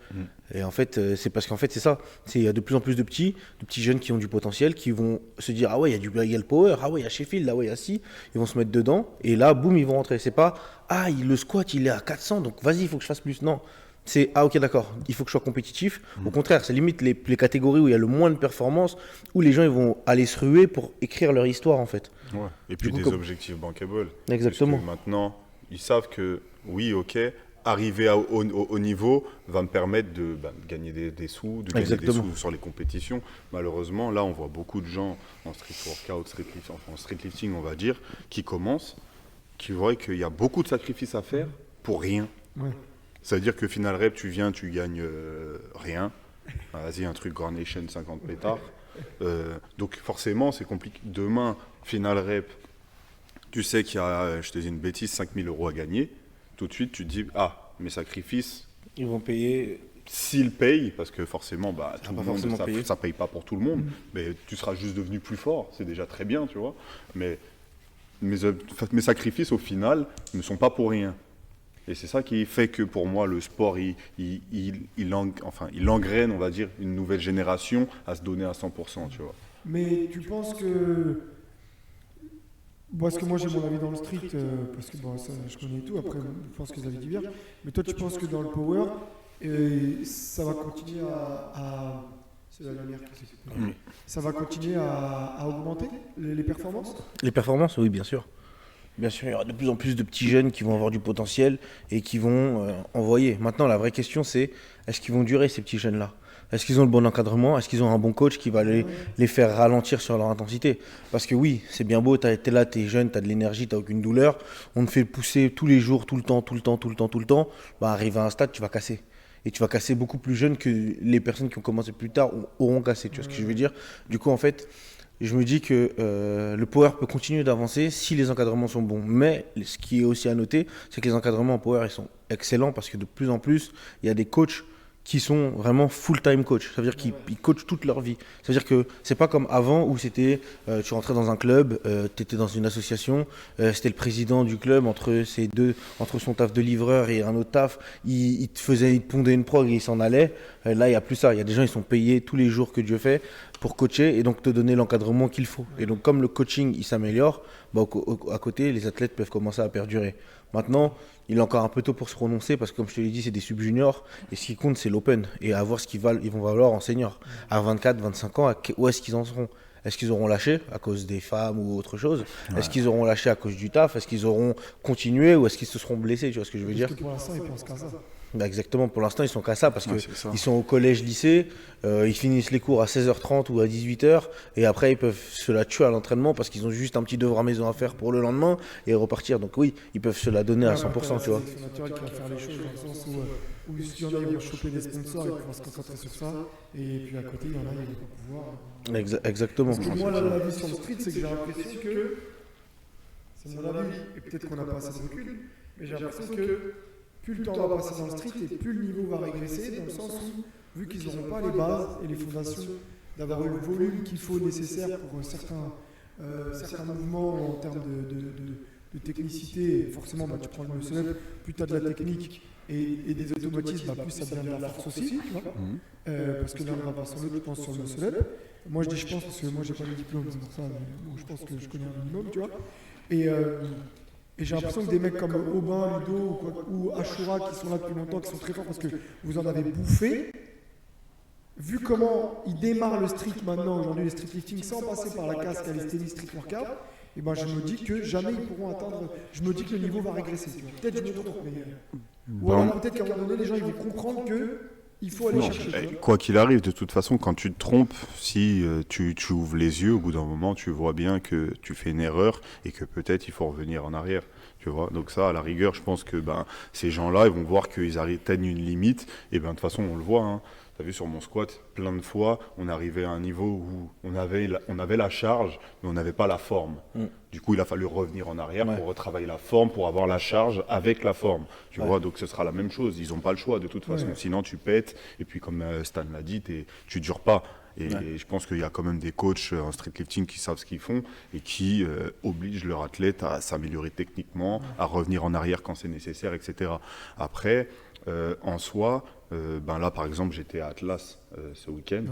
Et en fait c'est parce qu'en fait c'est ça, il y a de plus en plus de petits jeunes qui ont du potentiel, qui vont se dire ah ouais il y a le power, ah ouais il y a Sheffield, ah ouais il y a ci, ils vont se mettre dedans et là boum ils vont rentrer. C'est pas ah le squat il est à 400 donc vas-y il faut que je fasse plus, non. C'est ah ok d'accord, il faut que je sois compétitif. Au contraire, c'est limite les catégories où il y a le moins de performance, où les gens ils vont aller se ruer pour écrire leur histoire en fait. Ouais. Et puis coup, des comme- objectifs bankable. Exactement. Parce que maintenant, ils savent que, oui, ok, arriver au niveau va me permettre de gagner des sous, de gagner Exactement. des sous sur les compétitions. Malheureusement, là, on voit beaucoup de gens en street workout, en street lifting, on va dire, qui commencent, qui voient qu'il y a beaucoup de sacrifices à faire pour rien. Ouais. Ça veut dire que final rep, tu viens, tu gagnes rien. Ah, vas-y, un truc Grand Nation 50 pétards. Donc forcément, c'est compliqué. Demain, final rep, tu sais qu'il y a, je te dis une bêtise, 5000 € à gagner. Tout de suite, tu te dis, ah, mes sacrifices, Ils vont payer. s'ils payent, parce que forcément, bah, tout va le pas forcément monde, payer. ça paye pas pour tout le monde, mais tu seras juste devenu plus fort, c'est déjà très bien, tu vois. Mais mes sacrifices, au final, ne sont pas pour rien. Et c'est ça qui fait que pour moi, le sport, il engraine, on va dire, une nouvelle génération à se donner à 100%, tu vois. Mais tu penses que. Parce que moi j'ai mon avis dans le street, parce que bon, ça, je connais tout, après je pense que les avis divergent. Mais toi tu penses que dans le power, ça va continuer à c'est la lumière qui s'est coupée. Ça va continuer à augmenter les performances? Les performances, oui, bien sûr. Bien sûr, il y aura de plus en plus de petits jeunes qui vont avoir du potentiel et qui vont envoyer. Maintenant, la vraie question, c'est est-ce qu'ils vont durer, ces petits jeunes-là? Est-ce qu'ils ont le bon encadrement? Est-ce qu'ils ont un bon coach qui va les faire ralentir sur leur intensité? Parce que oui, c'est bien beau, t'es là, t'es jeune, t'as de l'énergie, t'as aucune douleur. On te fait pousser tous les jours, tout le temps. Bah, arrive à un stade, tu vas casser. et tu vas casser beaucoup plus jeune que les personnes qui ont commencé plus tard auront cassé, tu vois ce que je veux dire. Du coup, en fait, je me dis que le power peut continuer d'avancer si les encadrements sont bons. Mais ce qui est aussi à noter, c'est que les encadrements en power, ils sont excellents parce que de plus en plus, il y a des coachs qui sont vraiment full-time coach. Ça veut dire qu'ils coachent toute leur vie. Ça veut dire que c'est pas comme avant où c'était, tu rentrais dans un club, tu étais dans une association, c'était le président du club, entre son taf de livreur et un autre taf, il te pondait une prog et il s'en allait. Là, il n'y a plus ça. Il y a des gens, ils sont payés tous les jours que Dieu fait pour coacher et donc te donner l'encadrement qu'il faut. Et donc, comme le coaching, il s'améliore, à côté, les athlètes peuvent commencer à perdurer. Maintenant, il est encore un peu tôt pour se prononcer parce que, comme je te l'ai dit, c'est des sub-juniors et ce qui compte, c'est l'open et à voir ce qu'ils vont valoir en senior. À 24, 25 ans, où est-ce qu'ils en seront? Est-ce qu'ils auront lâché à cause des femmes ou autre chose? Est-ce qu'ils auront lâché à cause du taf? Est-ce qu'ils auront continué ou est-ce qu'ils se seront blessés? Tu vois ce que je veux dire? Parce que pour l'instant, ils pensent qu'à ça. Bah exactement, pour l'instant ils sont qu'à ça parce que c'est ça. ils sont au collège, lycée, ils finissent les cours à 16h30 ou à 18h et après ils peuvent se la tuer à l'entraînement parce qu'ils ont juste un petit devoir maison à faire pour le lendemain et repartir. Donc oui, ils peuvent se la donner à 100%, tu vois. C'est naturel qui va faire les choses dans le sens où il y en a, ils vont choper des sponsors, ils vont se concentrer sur ça. Et puis à côté, il y en a, ils vont pas pouvoir. Exactement. Parce que moi, la vie sur le street, c'est que j'ai l'impression que, c'est mon avis, et peut-être qu'on n'a pas assez de recul, mais j'ai l'impression que plus le temps va passer dans le street et plus le niveau va régresser, dans le sens où, vu qu'ils n'auront pas les bases et les fondations d'avoir le volume qu'il faut nécessaire pour certains mouvements en termes de technicité, forcément tu prends le muscle up, plus tu as de la technique et des automatismes, plus ça devient de la force aussi, tu vois. Parce que l'un va passer l'autre, je pense, sur le muscle up. Moi je dis je pense parce que moi j'ai pas de diplôme, c'est pour ça, mais bon, je pense que je connais un minimum, tu vois. Et j'ai l'impression que des mecs comme Aubin, Ludo ou Ashura qui sont là depuis longtemps, qui sont très forts parce que vous en avez bouffé, vu comment ils démarrent le street maintenant, aujourd'hui, le street lifting, sans passer par la case calisthenics street workout, et ben je me dis que jamais ils pourront atteindre. Je me dis que le niveau va régresser. Peut-être que je me trompe, mais. Ou alors peut-être qu'à un moment donné, les gens ils vont comprendre que. Il faut aller chercher. Quoi qu'il arrive, de toute façon, quand tu te trompes, si tu ouvres les yeux, au bout d'un moment, tu vois bien que tu fais une erreur et que peut-être il faut revenir en arrière. Tu vois, donc ça, à la rigueur, je pense que ces gens-là, ils vont voir qu'ils atteignent une limite. Et de toute façon, on le voit. Hein. Tu as vu sur mon squat, plein de fois, on arrivait à un niveau où on avait la charge, mais on n'avait pas la forme. Du coup, il a fallu revenir en arrière pour retravailler la forme, pour avoir la charge avec la forme. Tu vois, donc ce sera la même chose. Ils n'ont pas le choix de toute façon. Sinon, tu pètes. Et puis, comme Stan l'a dit, tu ne dures pas. Et je pense qu'il y a quand même des coachs en street lifting qui savent ce qu'ils font et qui obligent leurs athlètes à s'améliorer techniquement, à revenir en arrière quand c'est nécessaire, etc. Après, en soi, là par exemple j'étais à Atlas ce week-end.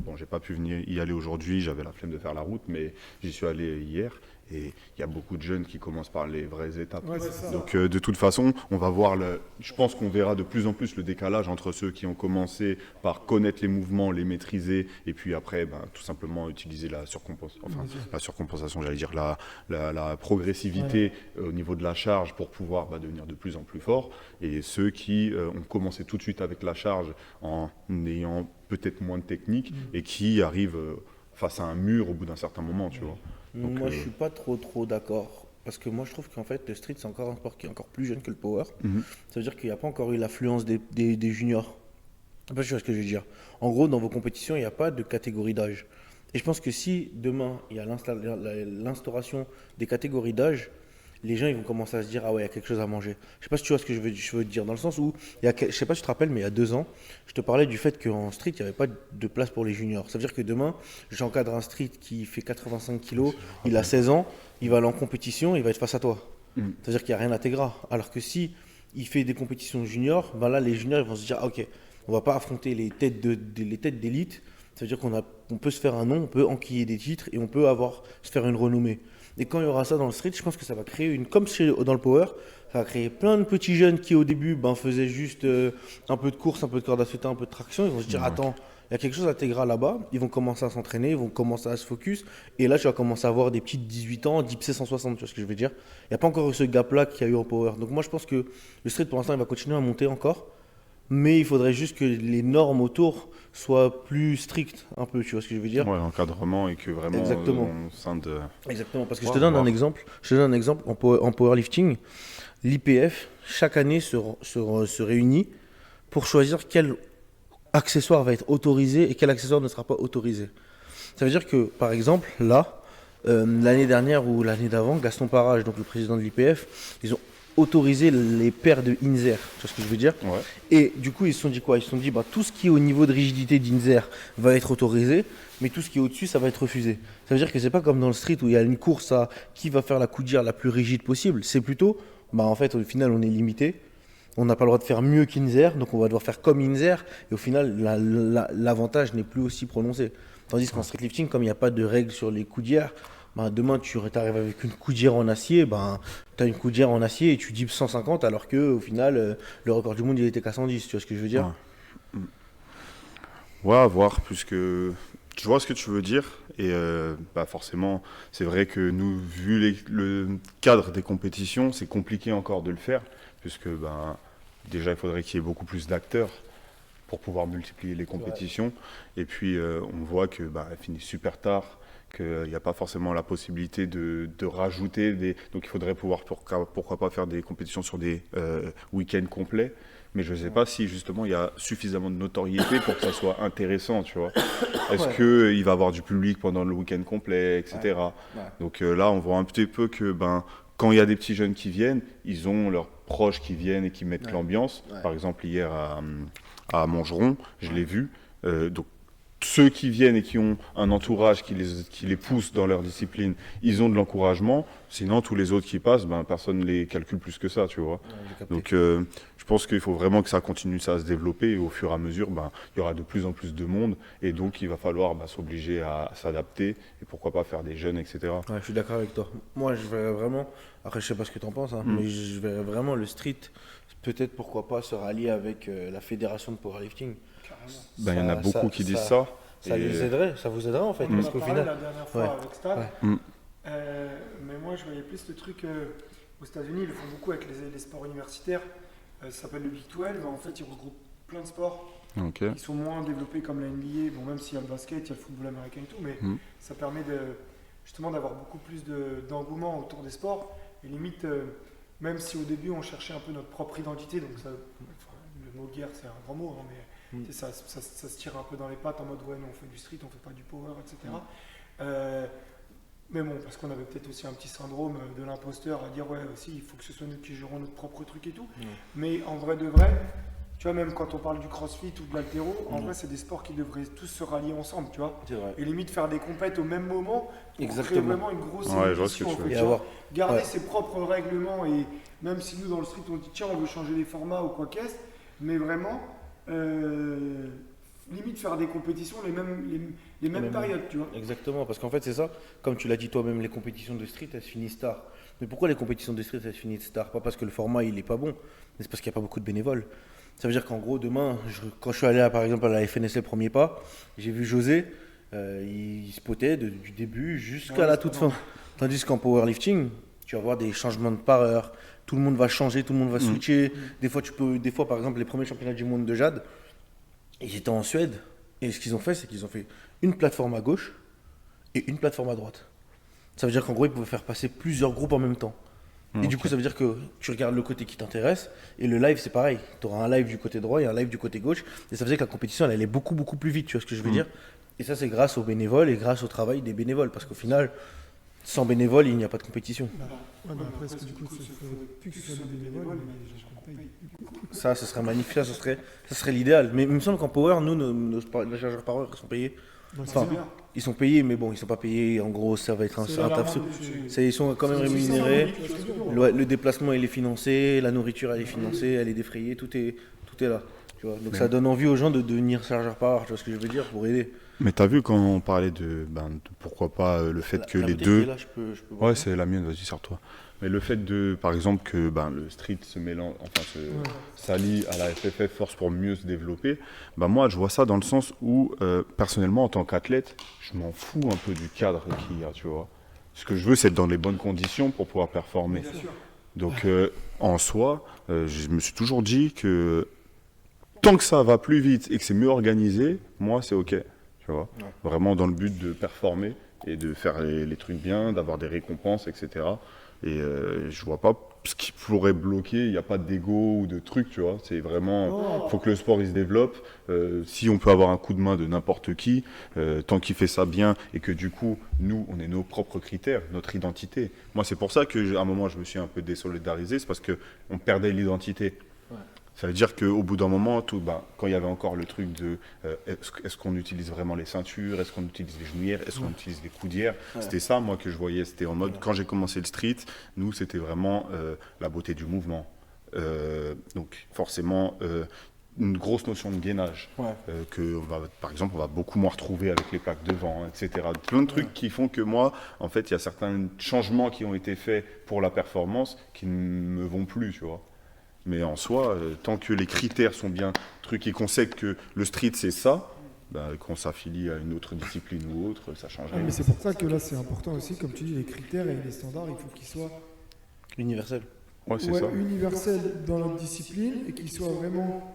Bon, j'ai pas pu venir y aller aujourd'hui, j'avais la flemme de faire la route, mais j'y suis allé hier. Et il y a beaucoup de jeunes qui commencent par les vraies étapes. Donc de toute façon, on va voir je pense qu'on verra de plus en plus le décalage entre ceux qui ont commencé par connaître les mouvements, les maîtriser, et puis après, tout simplement utiliser la surcompensation, j'allais dire la progressivité au niveau de la charge pour pouvoir devenir de plus en plus fort. Et ceux qui ont commencé tout de suite avec la charge en ayant peut-être moins de technique et qui arrivent face à un mur au bout d'un certain moment, tu vois. Donc, moi, je suis pas trop d'accord. Parce que moi, je trouve qu'en fait, le street, c'est encore un sport qui est encore plus jeune que le power. Ça veut dire qu'il n'y a pas encore eu l'affluence des juniors. Je sais pas si tu vois ce que je veux dire. En gros, dans vos compétitions, il n'y a pas de catégorie d'âge. Et je pense que si demain, il y a l'instauration des catégories d'âge, les gens ils vont commencer à se dire ah ouais, il y a quelque chose à manger. Je sais pas si tu vois ce que je veux te dire, dans le sens où je sais pas si tu te rappelles, mais il y a 2 ans je te parlais du fait qu'en street il n'y avait pas de place pour les juniors. Ça veut dire que demain j'encadre un street qui fait 85 kilos, il a 16 ans, il va aller en compétition, il va être face à toi. Ça veut dire qu'il n'y a rien d'intégral. Alors que si il fait des compétitions juniors, là les juniors ils vont se dire ah, ok, on va pas affronter les têtes d'élite. Ça veut dire qu'on peut se faire un nom, on peut enquiller des titres et on peut se faire une renommée. Et quand il y aura ça dans le street, je pense que ça va créer comme dans le power, ça va créer plein de petits jeunes qui au début faisaient juste un peu de course, un peu de corde à sauter, un peu de traction. Ils vont se dire attends, il y a quelque chose d'intégral là-bas. Ils vont commencer à s'entraîner, ils vont commencer à se focus. Et là, tu vas commencer à avoir des petits de 18 ans, d'IPC 160, tu vois ce que je veux dire. Il n'y a pas encore eu ce gap-là qu'il y a eu en power. Donc moi, je pense que le street, pour l'instant, il va continuer à monter encore. Mais il faudrait juste que les normes autour soient plus strictes, un peu, tu vois ce que je veux dire. Ouais, l'encadrement et que vraiment Exactement. de... Exactement, parce que je te donne un exemple. En powerlifting, l'IPF, chaque année se réunit pour choisir quel accessoire va être autorisé et quel accessoire ne sera pas autorisé. Ça veut dire que, par exemple, là, l'année dernière ou l'année d'avant, Gaston Parage, donc le président de l'IPF, ils ont autorisé les paires de Inzer, tu vois ce que je veux dire? Ouais. Et du coup, ils se sont dit quoi? Ils se sont dit, bah, tout ce qui est au niveau de rigidité d'Inzer va être autorisé, mais tout ce qui est au-dessus, ça va être refusé. Ça veut dire que c'est pas comme dans le street où il y a une course à qui va faire la coudière la plus rigide possible. C'est plutôt, bah, en fait, au final, on est limité. On n'a pas le droit de faire mieux qu'Inzer, donc on va devoir faire comme Inzer, et au final, l'avantage n'est plus aussi prononcé. Tandis qu'en streetlifting, comme il n'y a pas de règles sur les coudières, ben demain tu arrives avec une coudière en acier, ben, tu as une coudière en acier et tu dips 150 alors que au final, le record du monde il était qu'à 110, tu vois ce que je veux dire? Ouais, à voir, puisque je vois ce que tu veux dire. Et bah forcément, c'est vrai que nous, vu le cadre des compétitions, c'est compliqué encore de le faire, puisque ben, déjà, il faudrait qu'il y ait beaucoup plus d'acteurs pour pouvoir multiplier les compétitions. Et puis, on voit que bah, elles finissent super tard, qu'il n'y a pas forcément la possibilité de rajouter des... Donc, il faudrait pouvoir, pourquoi pas, faire des compétitions sur des week-ends complets. Mais je ne sais pas si, justement, il y a suffisamment de notoriété pour que ça soit intéressant, tu vois. Est-ce qu'il va y avoir du public pendant le week-end complet, etc. Ouais. Donc là, on voit un petit peu que ben, quand il y a des petits jeunes qui viennent, ils ont leurs proches qui viennent et qui mettent l'ambiance. Ouais. Par exemple, hier à Montgeron, je l'ai vu. Donc, ceux qui viennent et qui ont un entourage qui les pousse dans leur discipline, ils ont de l'encouragement. Sinon, tous les autres qui passent, ben, personne ne les calcule plus que ça, tu vois. Ouais, j'ai capté. Donc, je pense qu'il faut vraiment que ça continue à se développer et au fur et à mesure, ben, il y aura de plus en plus de monde et donc il va falloir s'obliger à s'adapter et pourquoi pas faire des jeunes, etc. Ouais, je suis d'accord avec toi. Moi, je verrais vraiment, après je sais pas ce que tu en penses, hein, mais je verrais vraiment le street, peut-être pourquoi pas se rallier avec la fédération de powerlifting. Ben, il y en a beaucoup qui disent ça. Ça les aiderait, ça vous aiderait en fait, On en parce a qu'au parlé final. la dernière fois Ouais. avec Stan. Ouais. Mais moi, je voyais plus le truc aux États-Unis, ils le font beaucoup avec les sports universitaires. Ça s'appelle le Big 12. En fait, ils regroupent plein de sports Ok. qui sont moins développés comme la NBA. Bon, même s'il y a le basket, il y a le football américain et tout, mais ça permet justement d'avoir beaucoup plus d'engouement autour des sports. Et limite, même si au début on cherchait un peu notre propre identité, donc ça, enfin, le mot guerre c'est un grand mot, hein, mais tu sais, ça se tire un peu dans les pattes en mode ouais, nous on fait du street, on fait pas du power, etc. Mais bon, parce qu'on avait peut-être aussi un petit syndrome de l'imposteur à dire ouais, aussi il faut que ce soit nous qui gérons notre propre truc et tout. Mais en vrai de vrai, tu vois, même quand on parle du crossfit ou de l'haltéro, en vrai c'est des sports qui devraient tous se rallier ensemble, tu vois. C'est vrai. Et limite faire des compètes au même moment pour créer Exactement. vraiment une grosse Ouais, je vois ce que émulsion, tu en veux fait, Et tu vois. avoir. Garder Ouais. ses propres règlements et même si nous dans le street on dit tiens on veut changer les formats ou quoi qu'est-ce, mais vraiment limite faire des compétitions les mêmes périodes, tu vois. Exactement, parce qu'en fait c'est ça, comme tu l'as dit toi-même, les compétitions de street elles se finissent tard. Mais pourquoi les compétitions de street elles se finissent tard? Pas parce que le format il est pas bon, mais c'est parce qu'il n'y a pas beaucoup de bénévoles. Ça veut dire qu'en gros demain, quand je suis allé par exemple à la FNSL premier pas, j'ai vu José, il spotait du début jusqu'à la toute fin. Tandis qu'en powerlifting, tu vas avoir des changements de pareur, tout le monde va changer, tout le monde va switcher. Des fois par exemple les premiers championnats du monde de Jade, ils étaient en Suède, et ce qu'ils ont fait, c'est qu'ils ont fait une plateforme à gauche et une plateforme à droite. Ça veut dire qu'en gros, ils pouvaient faire passer plusieurs groupes en même temps. Et du coup, ça veut dire que tu regardes le côté qui t'intéresse, et le live, c'est pareil. Tu auras un live du côté droit et un live du côté gauche, et ça faisait que la compétition, elle allait beaucoup, beaucoup plus vite, tu vois ce que je veux dire? Et ça, c'est grâce aux bénévoles et grâce au travail des bénévoles, parce qu'au final, sans bénévoles, il n'y a pas de compétition. Ouais, mais après, est-ce que du coup, il faudrait plus que ce soit des bénévoles, mais des gens qu'on paye. Ça, ce serait magnifique, ça serait l'idéal. Mais il me semble qu'en Power, nous, nos chargeurs Power, ils sont payés. Donc, Enfin, c'est bien. ils sont payés, mais bon, ils sont pas payés. En gros, ça va être un C'est taf. l'alarme, Ils sont quand même c'est rémunérés. symbolique. Le déplacement, il est financé. La nourriture, elle est financée. Elle est défrayée. Tout est là. Tu vois. Donc ça donne envie aux gens de devenir chargeur power. Tu vois ce que je veux dire, pour aider. Mais t'as vu quand on parlait de pourquoi pas le fait que La les bouteille deux... qui est là, je peux voir. Ouais, c'est la mienne, vas-y, sors-toi. Mais le fait de, par exemple, que le street se mélange, s'allie à la FFF Force pour mieux se développer, moi, je vois ça dans le sens où, personnellement, en tant qu'athlète, je m'en fous un peu du cadre qu'il y a, tu vois. Ce que je veux, c'est être dans les bonnes conditions pour pouvoir performer. Bien sûr. Donc, en soi, je me suis toujours dit que tant que ça va plus vite et que c'est mieux organisé, moi, c'est OK, tu vois. Vraiment dans le but de performer et de faire les trucs bien, d'avoir des récompenses, etc. Et je vois pas ce qui pourrait bloquer. Il n'y a pas d'ego ou de truc, tu vois. C'est vraiment, faut que le sport il se développe. Si on peut avoir un coup de main de n'importe qui, tant qu'il fait ça bien et que du coup, nous, on est nos propres critères, notre identité. Moi, c'est pour ça qu'à un moment, je me suis un peu désolidarisé, c'est parce que on perdait l'identité. Ça veut dire qu'au bout d'un moment, quand il y avait encore le truc de est-ce qu'on utilise vraiment les ceintures, est-ce qu'on utilise les genouillères, est-ce qu'on utilise les coudières, c'était ça moi que je voyais, c'était en mode, quand j'ai commencé le street, nous c'était vraiment la beauté du mouvement. Donc forcément, une grosse notion de gainage, par exemple on va beaucoup moins retrouver avec les plaques devant, etc. Plein de trucs qui font que moi, en fait, il y a certains changements qui ont été faits pour la performance qui ne me vont plus, tu vois. Mais en soi, tant que les critères sont bien trucs et qu'on sait que le street c'est ça, qu'on s'affilie à une autre discipline ou autre, ça change rien. Mais c'est pour ça que là c'est important aussi, comme tu dis, les critères et les standards, il faut qu'ils soient Universel. Ouais, c'est ça. universels dans notre discipline et qu'ils soient vraiment.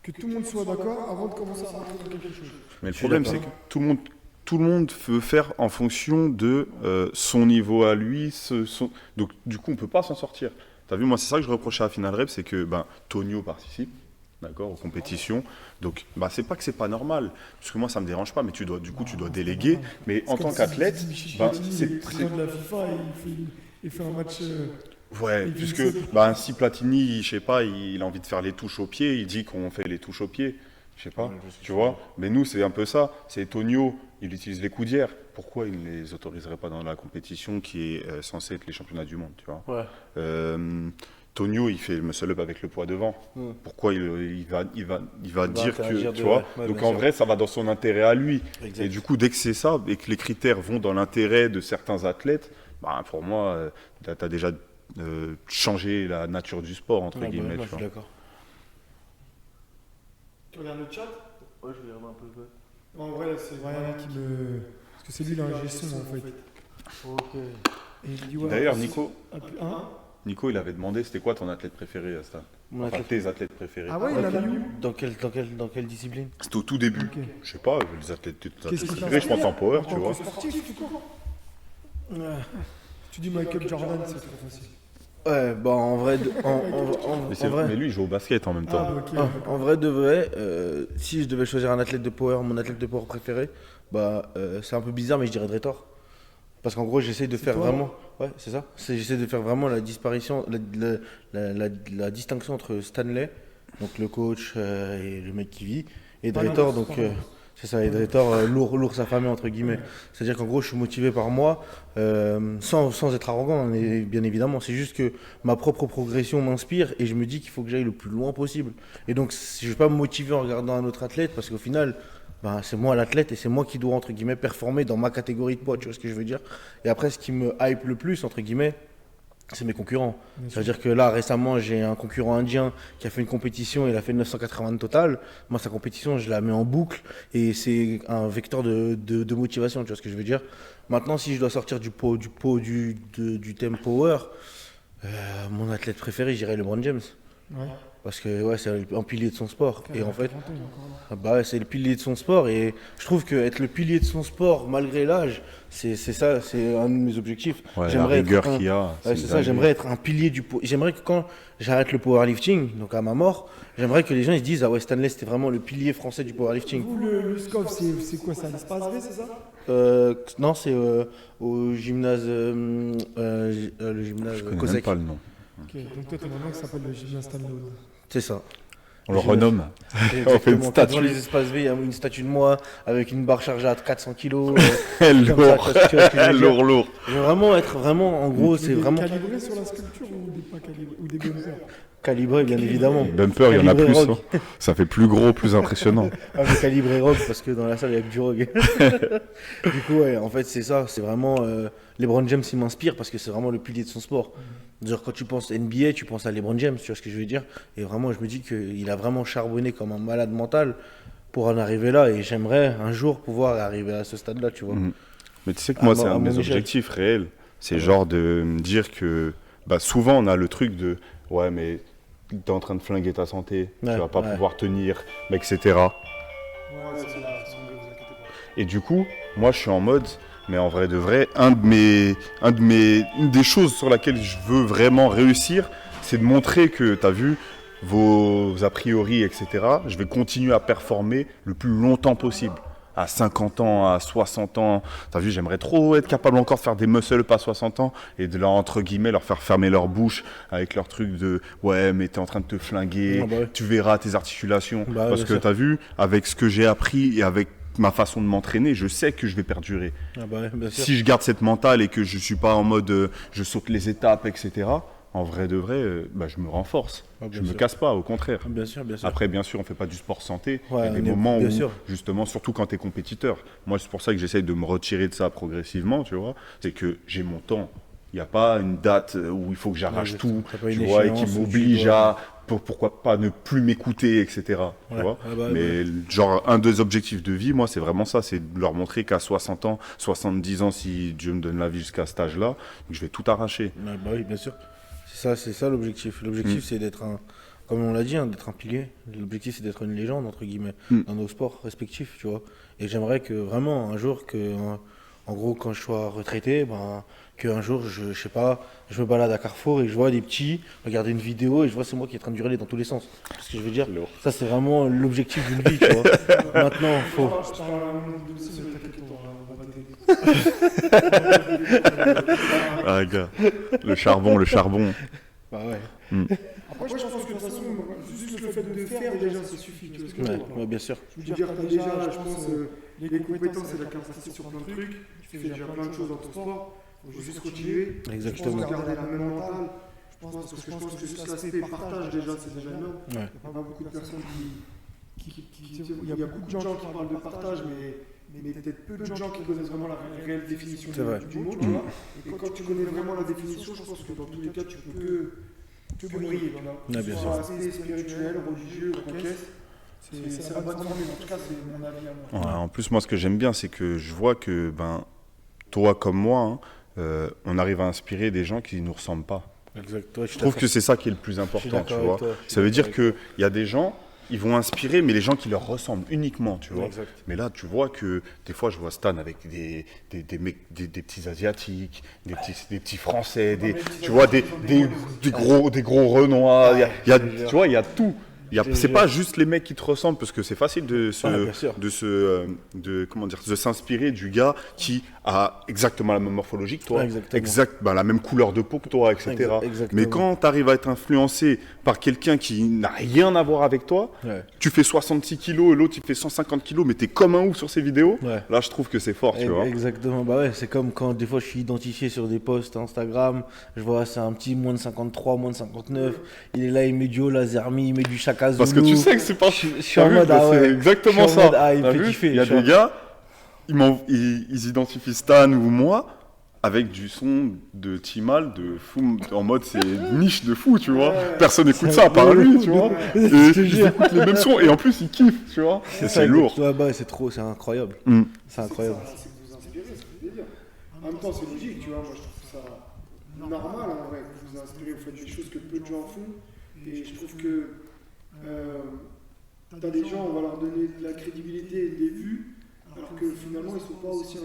Que tout le monde soit d'accord avant de commencer à rentrer dans quelque chose. Mais le problème, c'est que tout le monde veut faire en fonction de son niveau à lui. Donc, du coup, on ne peut pas s'en sortir. T'as vu, moi, c'est ça que je reprochais à Final Rep, c'est que Tonio participe, d'accord, aux compétitions. Donc, c'est pas que c'est pas normal, parce que moi, ça me dérange pas, mais tu dois déléguer. Mais en tant qu'athlète, c'est le président de la FIFA, il fait un match. Ouais, puisque si Platini, je sais pas, il a envie de faire les touches au pied, il dit qu'on fait les touches au pied. Je sais pas, tu vois. Mais nous, c'est un peu ça. C'est Tonio, il utilise les coudières. Pourquoi il ne les autoriserait pas dans la compétition qui est censée être les championnats du monde, tu vois. Tonio, il fait le muscle-up avec le poids devant. Pourquoi il va dire que, tu vois. Donc en vrai, ça va dans son intérêt à lui. Exact. Et du coup, dès que c'est ça et que les critères vont dans l'intérêt de certains athlètes, pour moi, tu as déjà changé la nature du sport, entre guillemets. Je suis d'accord. Tu regardes le chat? Ouais, je regarde un peu. En vrai, c'est Ryan qui me. Parce que c'est lui l'ingé son en fait. Ok. Et il dit, d'ailleurs, Nico, il avait demandé c'était quoi ton athlète préféré à Stan? Tes athlètes préférés. Ah ouais, il a mis où? Dans quelle discipline? C'était au tout début. Okay. Je sais pas, les athlètes préférés, je pense en power, tu vois. Sportif, tout court. Tu dis Michael Jordan, c'est trop facile. Ouais, en vrai, mais lui, il joue au basket en même temps. En vrai de vrai, si je devais choisir un athlète de power, mon athlète de power préféré, c'est un peu bizarre, mais je dirais Dretor. Parce qu'en gros, j'essaie de faire vraiment. Ouais, c'est ça. J'essaie de faire vraiment la disparition, la distinction entre Stanley, donc le coach et le mec qui vit, et Dretor, donc. C'est ça, et Dretor, lourd s'affamer, entre guillemets. C'est-à-dire qu'en gros, je suis motivé par moi, sans être arrogant, bien évidemment. C'est juste que ma propre progression m'inspire et je me dis qu'il faut que j'aille le plus loin possible. Et donc, je ne vais pas me motiver en regardant un autre athlète parce qu'au final, c'est moi l'athlète et c'est moi qui dois, entre guillemets, performer dans ma catégorie de poids, tu vois ce que je veux dire. Et après, ce qui me hype le plus, entre guillemets, c'est mes concurrents. C'est-à-dire que là, récemment, j'ai un concurrent indien qui a fait une compétition, il a fait 980 total. Moi, sa compétition, je la mets en boucle et c'est un vecteur de motivation, tu vois ce que je veux dire. Maintenant, si je dois sortir du thème power, mon athlète préféré, j'irais LeBron James. Ouais. Parce que c'est un pilier de son sport. Et en fait, c'est le pilier de son sport. Et je trouve qu'être le pilier de son sport, malgré l'âge, c'est ça, c'est un de mes objectifs. Ouais, la rigueur qu'il y a. C'est ça, j'aimerais être un pilier du poids. J'aimerais que quand j'arrête le powerlifting, donc à ma mort, j'aimerais que les gens ils se disent ah ouais, Stanley c'était vraiment le pilier français du powerlifting. Vous, le SCOF, c'est quoi ça? L'espace V, c'est ça? Non, c'est au gymnase. Le gymnase Je connais Cosec. même pas le nom. Ok, donc toi, t'as un nom qui s'appelle le gymnase Stanley. C'est ça. On le renomme. On fait une statue. Dans les espaces V, il y a une statue de moi avec une barre chargée à 400 kg. Lourd. Je veux vraiment être en gros, c'est vraiment. Calibré sur la sculpture ou pas calibré? Ou des bumpers? Calibré, bien évidemment. Bumper, il y en a plus. Hein. Ça fait plus gros, plus impressionnant. Mais calibré rock, parce que dans la salle, il n'y a que du rock. Du coup, ouais, en fait, c'est ça. C'est vraiment. LeBron James, il m'inspire parce que c'est vraiment le pilier de son sport. Genre, quand tu penses NBA, tu penses à LeBron James, tu vois ce que je veux dire. Et vraiment, je me dis qu'il a vraiment charbonné comme un malade mental pour en arriver là. Et j'aimerais un jour pouvoir arriver à ce stade-là, tu vois. Mais tu sais que moi, c'est un de mes objectifs réels. C'est genre de me dire que souvent, on a le truc de ouais, mais t'es en train de flinguer ta santé, tu vas pas pouvoir tenir, etc. Et du coup, moi, je suis en mode Mais en vrai de vrai, une des choses sur laquelle je veux vraiment réussir, c'est de montrer que, tu as vu, vos a priori, etc., je vais continuer à performer le plus longtemps possible. À 50 ans, à 60 ans, tu as vu, j'aimerais trop être capable encore de faire des muscle-up à 60 ans et de leur, entre guillemets, leur faire fermer leur bouche avec leur truc de « ouais, mais t'es en train de te flinguer, tu verras tes articulations ». Parce que tu as vu, avec ce que j'ai appris et avec ma façon de m'entraîner, je sais que je vais perdurer. Si je garde cette mentale et que je ne suis pas en mode je saute les étapes, etc., en vrai de vrai, je me renforce. Je ne me casse pas, au contraire. Bien sûr. Après, bien sûr, on ne fait pas du sport santé. Il y a des moments où, justement, surtout quand tu es compétiteur, moi, c'est pour ça que j'essaye de me retirer de ça progressivement, tu vois. C'est que j'ai mon temps. Il n'y a pas une date où il faut que j'arrache tout, tu vois, et qui m'oblige à, pourquoi pas, ne plus m'écouter, etc. Tu vois. Mais genre, un des objectifs de vie, moi, c'est vraiment ça, c'est de leur montrer qu'à 60 ans, 70 ans, si Dieu me donne la vie jusqu'à cet âge-là, je vais tout arracher. Oui, bien sûr. C'est ça l'objectif. L'objectif, c'est d'être comme on l'a dit, d'être un pilier. L'objectif, c'est d'être une légende, entre guillemets, dans nos sports respectifs, tu vois. Et j'aimerais que vraiment, un jour, en gros, quand je sois retraité, qu'un jour, je sais pas, je me balade à Carrefour et je vois des petits regarder une vidéo et je vois c'est moi qui est en train de hurler dans tous les sens. C'est ce que je veux dire. Ça, c'est vraiment l'objectif d'une vie, tu vois. Maintenant, faut... Ah, gars, le charbon. Après, je pense que de toute façon, juste le fait de faire, déjà, ça suffit. Tu vois ce que je veux dire. Bien sûr. Je veux dire, tu as déjà, je pense, les compétences et la capacité sur plein de trucs. Tu fais déjà plein de choses dans ton sport. Il faut juste continuer. Exactement. Je pense garder la même mentale. Je pense que juste l'aspect partage, déjà, c'est déjà énorme. Il n'y a pas beaucoup de personnes il y a beaucoup de gens qui parlent de partage, mais peut-être peu de gens qui connaissent vraiment la réelle définition du mot, tu vois. Et quand tu connais vraiment la définition, je pense que dans tous les cas, tu peux que briller. Voilà. Bien sur sûr. l'aspect spirituel, religieux, caisse, c'est la bonne formule. En tout cas, c'est mon avis à moi. Ouais, en plus, moi, ce que j'aime bien, c'est que je vois que, toi comme moi, on arrive à inspirer des gens qui ne nous ressemblent pas. Exactement. Je trouve que c'est ça qui est le plus important, tu vois. Ça veut dire qu'il y a des gens, ils vont inspirer, mais les gens qui leur ressemblent uniquement, tu vois. Exact. Mais là, tu vois que des fois, je vois Stan avec des petits Asiatiques, des petits Français, tu vois, des gros Renois. Tu vois, il y a tout. C'est pas juste les mecs qui te ressemblent, parce que c'est facile de s'inspirer du gars qui a exactement la même morphologie que toi, la même couleur de peau que toi, etc. Mais quand tu arrives à être influencé par quelqu'un qui n'a rien à voir avec toi, tu fais 66 kilos et l'autre il fait 150 kilos, mais tu es comme un ouf sur ces vidéos, là je trouve que c'est fort, tu vois. Exactement, c'est comme quand des fois je suis identifié sur des posts Instagram, je vois c'est un petit moins de 53, moins de 59, il est là, il met du Lazermi, il met du Chaka Zulu. Parce que tu sais que c'est pas... Je suis en mode, c'est exactement ça. Il me fait kiffer. Il y a des gars, ils identifient Stan ou moi avec du son de Timal, de fou, en mode c'est niche de fou, tu vois. Personne n'écoute ça à part lui, tu vois. Et ils écoutent les mêmes sons et en plus ils kiffent, tu vois. C'est lourd. C'est incroyable. C'est incroyable. C'est que vous inspirez, c'est ce que je veux dire. En même temps, c'est logique, tu vois. Moi, je trouve ça normal en vrai que vous inspirez, vous faites des choses que peu de gens font. Et je trouve que t'as des gens, on va leur donner de la crédibilité et des vues, alors que finalement ils sont pas aussi.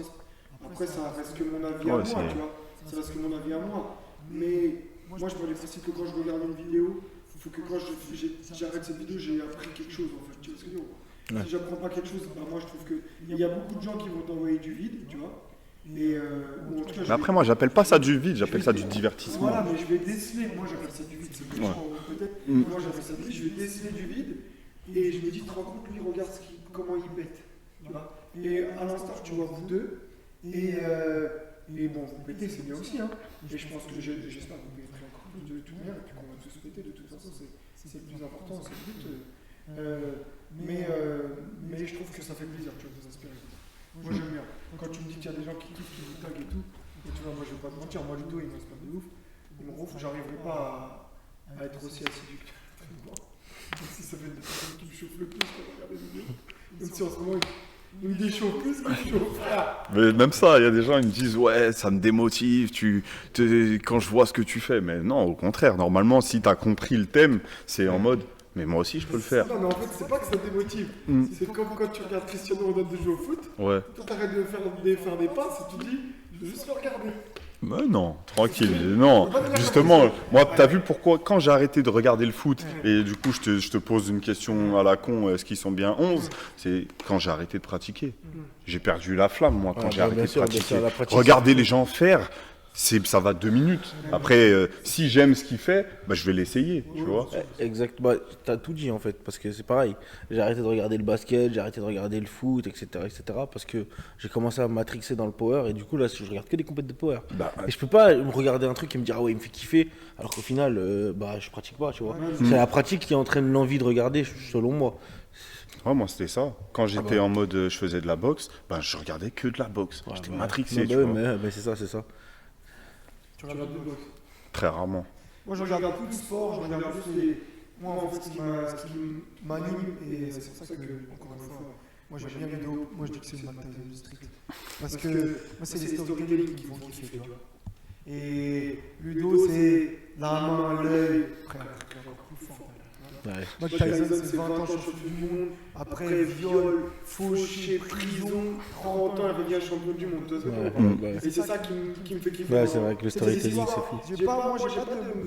Après, ça reste que mon avis à moi, tu vois. Ça reste que mon avis à moi. Mais moi, je pars du principe que quand je regarde une vidéo, il faut que quand j'arrête cette vidéo, j'ai appris quelque chose en fait. Tu vois ce que je veux dire. Si j'apprends pas quelque chose, moi je trouve qu'il y a beaucoup de gens qui vont t'envoyer du vide, tu vois. Et, ou en tout cas, mais après, moi, j'appelle pas ça du vide, j'appelle ça du divertissement. Voilà, mais je vais déceler. Moi, j'appelle ça du vide. Peut-être. Moi, j'appelle ça du vide. Je vais déceler du vide. Et je me dis, tu te rends compte, lui, regarde comment il pète. Tu vois. Et à l'instant, tu vois vous deux. Et bon, vous pétez, c'est bien aussi. Hein. Et je pense que j'espère que vous péterez encore plus de toute manière. Et puis qu'on va tous péter. De toute façon, c'est le plus important, c'est le but. Mais je trouve que ça fait plaisir, tu vois, de vous inspirer. Moi, j'aime bien. Quand tu me dis qu'il y a des gens qui kiffent, qui vous taguent et tout, et tu vois, moi, je vais pas te mentir, moi, Ludo, il m'inspire de ouf. Et mon gros, j'arriverai pas à être aussi assidu que toi. Même si ça fait des personnes qui me chauffent le plus quand je regarde les vidéos. Même si en ce moment, il me déchauffe plus que je chauffe. Mais même ça, il y a des gens qui me disent ouais, ça me démotive quand je vois ce que tu fais. Mais non, au contraire, normalement, si tu as compris le thème, c'est en mode Mais moi aussi, je peux le faire. Non, mais en fait, c'est pas que ça démotive. C'est comme quand tu regardes Cristiano Ronaldo jouer au foot, Ouais. toi t'arrêtes de faire des passes et tu dis, je veux juste le regarder. Mais non, tranquille. Non, justement, moi, t'as vu pourquoi, quand j'ai arrêté de regarder le foot, et du coup, je te pose une question à la con, est-ce qu'ils sont bien 11 ? C'est quand j'ai arrêté de pratiquer. J'ai perdu la flamme, moi, quand j'ai arrêté bien de sûr, pratiquer. la pratique, Regarder les gens faire, ça va 2 minutes. Après, si j'aime ce qu'il fait, bah, je vais l'essayer, tu vois. Exact, bah, t'as tout dit en fait, parce que c'est pareil. J'ai arrêté de regarder le basket, j'ai arrêté de regarder le foot, etc., parce que j'ai commencé à matrixer dans le power, et du coup là, je regarde que des compétitions de power. Bah, Et je peux pas me regarder un truc et me dire ah ouais, il me fait kiffer, alors qu'au final, bah, je pratique pas, tu vois. C'est la pratique qui entraîne l'envie de regarder, selon moi. ouais, moi, c'était ça. Quand j'étais en mode, je faisais de la boxe, bah, je regardais que de la boxe. J'étais matrixé, tu vois. Mais c'est ça, c'est ça. Tu regardes le boxe. Très rarement. Moi, je regarde plus de sport, je regarde juste les. Moi, en fait, ce qui m'anime, et c'est pour ça que, encore une fois, moi j'aime bien Ludo, moi je dis que c'est une Mike Tyson Street. Parce que moi, c'est les storytelling qui vont kiffer, tu vois. Et Ludo, c'est la main, l'œil, frère, encore plus fort. Ouais. Mike Tyson, c'est 20 ans champion du monde, après viol, fauché, prison, 30 ans, il revient champion du monde. Ouais. Et c'est ça qui me fait kiffer. Ouais, c'est vrai que le C'est storytelling, des histoires. c'est fou. J'ai pas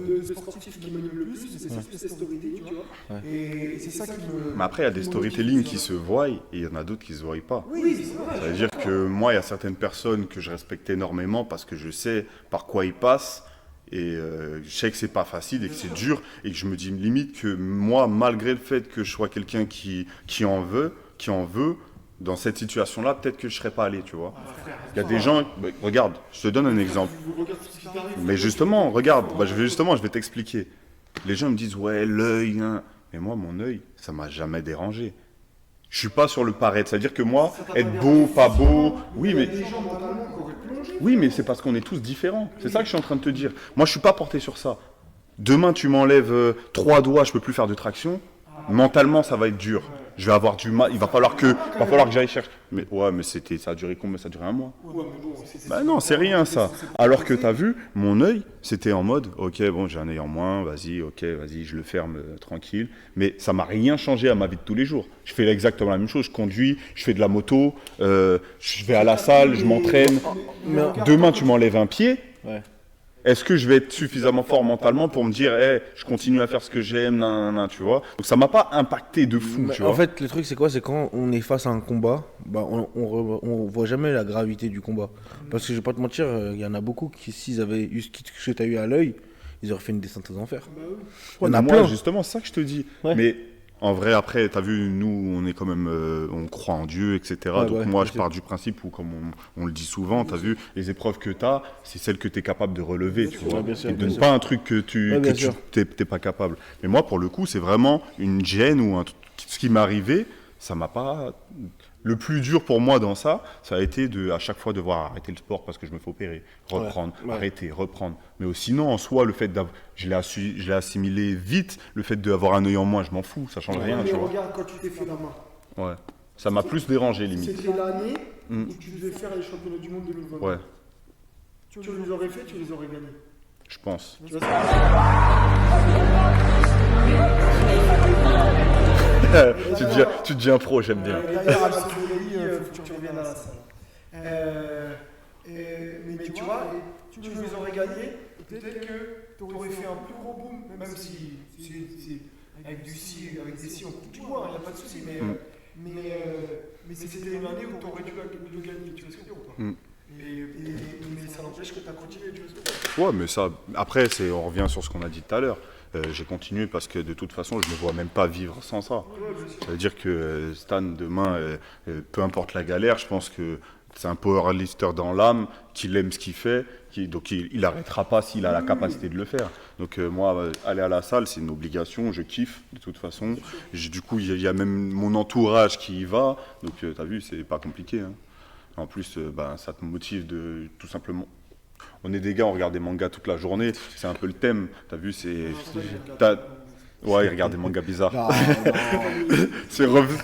de sportif qui m'anime le plus, mais c'est juste les storytelling, tu vois. Ouais. Et c'est ça qui me. Mais après, il y a des storytelling qui se voient et il y en a d'autres qui se voient pas. Oui, c'est vrai. Ça veut dire que moi, il y a certaines personnes que je respecte énormément parce que je sais par quoi ils passent et je sais que c'est pas facile et que c'est dur et que je me dis limite que moi, malgré le fait que je sois quelqu'un qui en veut, dans cette situation-là, peut-être que je serais pas allé, tu vois. Il y a des gens, bah, regarde, je te donne un exemple. Mais justement, regarde, bah, je vais t'expliquer. Les gens me disent ouais, l'œil, hein. Mais moi, mon œil, ça m'a jamais dérangé. Je suis pas sur le paraître, c'est-à-dire que moi, être beau, pas beau, oui, mais Les gens mentalement qui auraient plongé. oui, mais c'est parce qu'on est tous différents. C'est ça que je suis en train de te dire. Moi, je suis pas porté sur ça. Demain, tu m'enlèves 3 doigts, je peux plus faire de traction. Mentalement, ça va être dur. Je vais avoir du mal. Il va falloir que j'aille chercher. Mais ouais, mais ça a duré combien ? Ça a duré un mois. Ouais, mais bon, c'est. Bah non, c'est rien ça. Alors que t'as vu, mon œil, c'était en mode, ok, bon, j'ai un œil en moins, vas-y, je le ferme tranquille. Mais ça m'a rien changé à ma vie de tous les jours. Je fais exactement la même chose. Je conduis, je fais de la moto, je vais à la salle, je m'entraîne. Demain, tu m'enlèves un pied. Ouais. Est-ce que je vais être suffisamment fort mentalement pour me dire, hey, je continue à faire ce que j'aime, tu vois. Donc ça m'a pas impacté de fou, Mais tu vois. en fait, le truc, c'est quoi? C'est quand on est face à un combat, bah, on voit jamais la gravité du combat. Parce que je vais pas te mentir, il y en a beaucoup qui, s'ils avaient eu ce que tu as eu à l'œil, ils auraient fait une descente aux enfers. Il y en a moi, plein. justement, c'est ça que je te dis. Ouais. Mais en vrai, après, t'as vu, nous, on est quand même, on croit en Dieu, etc. Ouais, Donc ouais, moi, bien je sûr. pars du principe où, comme on le dit souvent, t'as vu, les épreuves que t'as, c'est celles que t'es capable de relever, tu vois. Ouais, bien sûr, Et bien donne sûr. pas un truc que Ouais, bien tu sûr. t'es pas capable. Mais moi, pour le coup, c'est vraiment une gêne ou ce qui m'est arrivé, ça m'a pas. Le plus dur pour moi dans ça, ça a été à chaque fois devoir arrêter le sport parce que je me fais opérer, reprendre, Ouais. arrêter, reprendre. Mais sinon, en soi, le fait d'avoir, je l'ai assimilé vite, le fait d'avoir un œil en moins, je m'en fous, ça change rien, Mais tu vois. regarde quand tu t'es fait la main. Ouais. Ça m'a plus dérangé limite. C'était l'année où tu devais faire les championnats du monde 2020. Ouais, Tu les aurais fait, tu les aurais gagnés. je pense. Tu vois Tu te dis un pro, j'aime bien. D'ailleurs, à il faut que tu reviennes à la salle. Mais tu vois, tu les aurais gagnés, peut-être que tu aurais fait un plus gros boom, même si avec des si on coupe du bois, il n'y a pas de souci, mais c'était une année où tu aurais dû le gagner, tu vois ce que je veux dire ou pas? Mais ça n'empêche que tu as continué, tu vois ce que je veux dire? Ouais, mais ça, après, on revient sur ce qu'on a dit tout à l'heure. J'ai continué parce que de toute façon, je ne me vois même pas vivre sans ça. Ça veut dire que Stan, demain, peu importe la galère, je pense que c'est un powerlifter dans l'âme, qu'il aime ce qu'il fait, donc il n'arrêtera pas s'il a la capacité de le faire. Donc moi, aller à la salle, c'est une obligation, je kiffe de toute façon. Du coup, il y a même mon entourage qui y va, donc tu as vu, c'est pas compliqué. Hein. En plus, ça te motive de tout simplement. On est des gars, on regarde des mangas toute la journée, c'est un peu le thème. T'as vu, ouais, il regarde des mangas bizarres.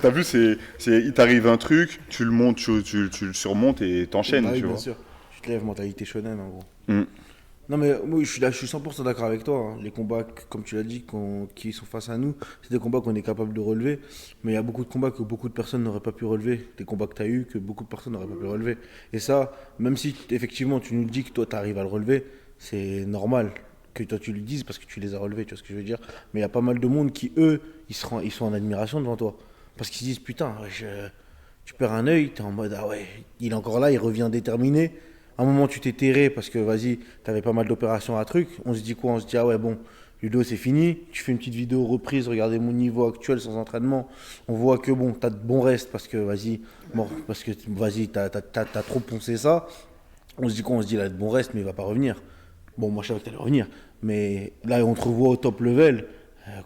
T'as vu, il t'arrive un truc, tu le montes, tu le surmontes et t'enchaînes, Bah oui, tu bien vois. sûr. Tu te lèves, mentalité shonen en gros. Non mais oui, je suis 100% d'accord avec toi, hein. Les combats, comme tu l'as dit, qui sont face à nous, c'est des combats qu'on est capable de relever. Mais il y a beaucoup de combats que beaucoup de personnes n'auraient pas pu relever. Des combats que tu as eu que beaucoup de personnes n'auraient pas pu relever. Et ça, même si effectivement tu nous dis que toi tu arrives à le relever, c'est normal que toi tu le dises parce que tu les as relevés, tu vois ce que je veux dire. Mais il y a pas mal de monde qui, eux, ils sont en admiration devant toi. Parce qu'ils se disent, putain, tu perds un œil, t'es en mode, ah ouais, il est encore là, il revient déterminé. À un moment, tu t'es terré parce que, vas-y, t'avais pas mal d'opérations à truc. On se dit quoi? On se dit, ah ouais, bon, Ludo, c'est fini. Tu fais une petite vidéo reprise, regardez mon niveau actuel sans entraînement. On voit que, bon, t'as de bons restes parce que, vas-y, bon, parce que, vas-y, t'as trop poncé ça. On se dit quoi? On se dit, il a de bons restes, mais il va pas revenir. Bon, moi, je savais que t'allais revenir. Mais là, on te revoit au top level.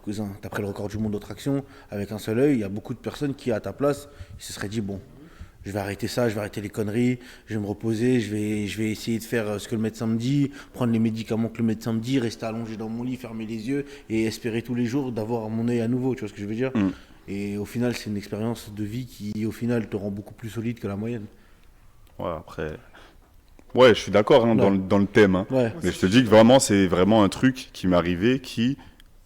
Cousin, t'as pris le record du monde de traction avec un seul œil. Il y a beaucoup de personnes qui, à ta place, ils se seraient dit, bon, je vais arrêter ça, je vais arrêter les conneries, je vais me reposer, je vais essayer de faire ce que le médecin me dit, prendre les médicaments que le médecin me dit, rester allongé dans mon lit, fermer les yeux et espérer tous les jours d'avoir mon œil à nouveau, tu vois ce que je veux dire? Et au final, c'est une expérience de vie qui, au final, te rend beaucoup plus solide que la moyenne. Ouais, après. Ouais, je suis d'accord hein, Ouais. dans le thème. Hein. Ouais, Mais je te dis que vraiment, c'est vraiment un truc qui m'est arrivé qui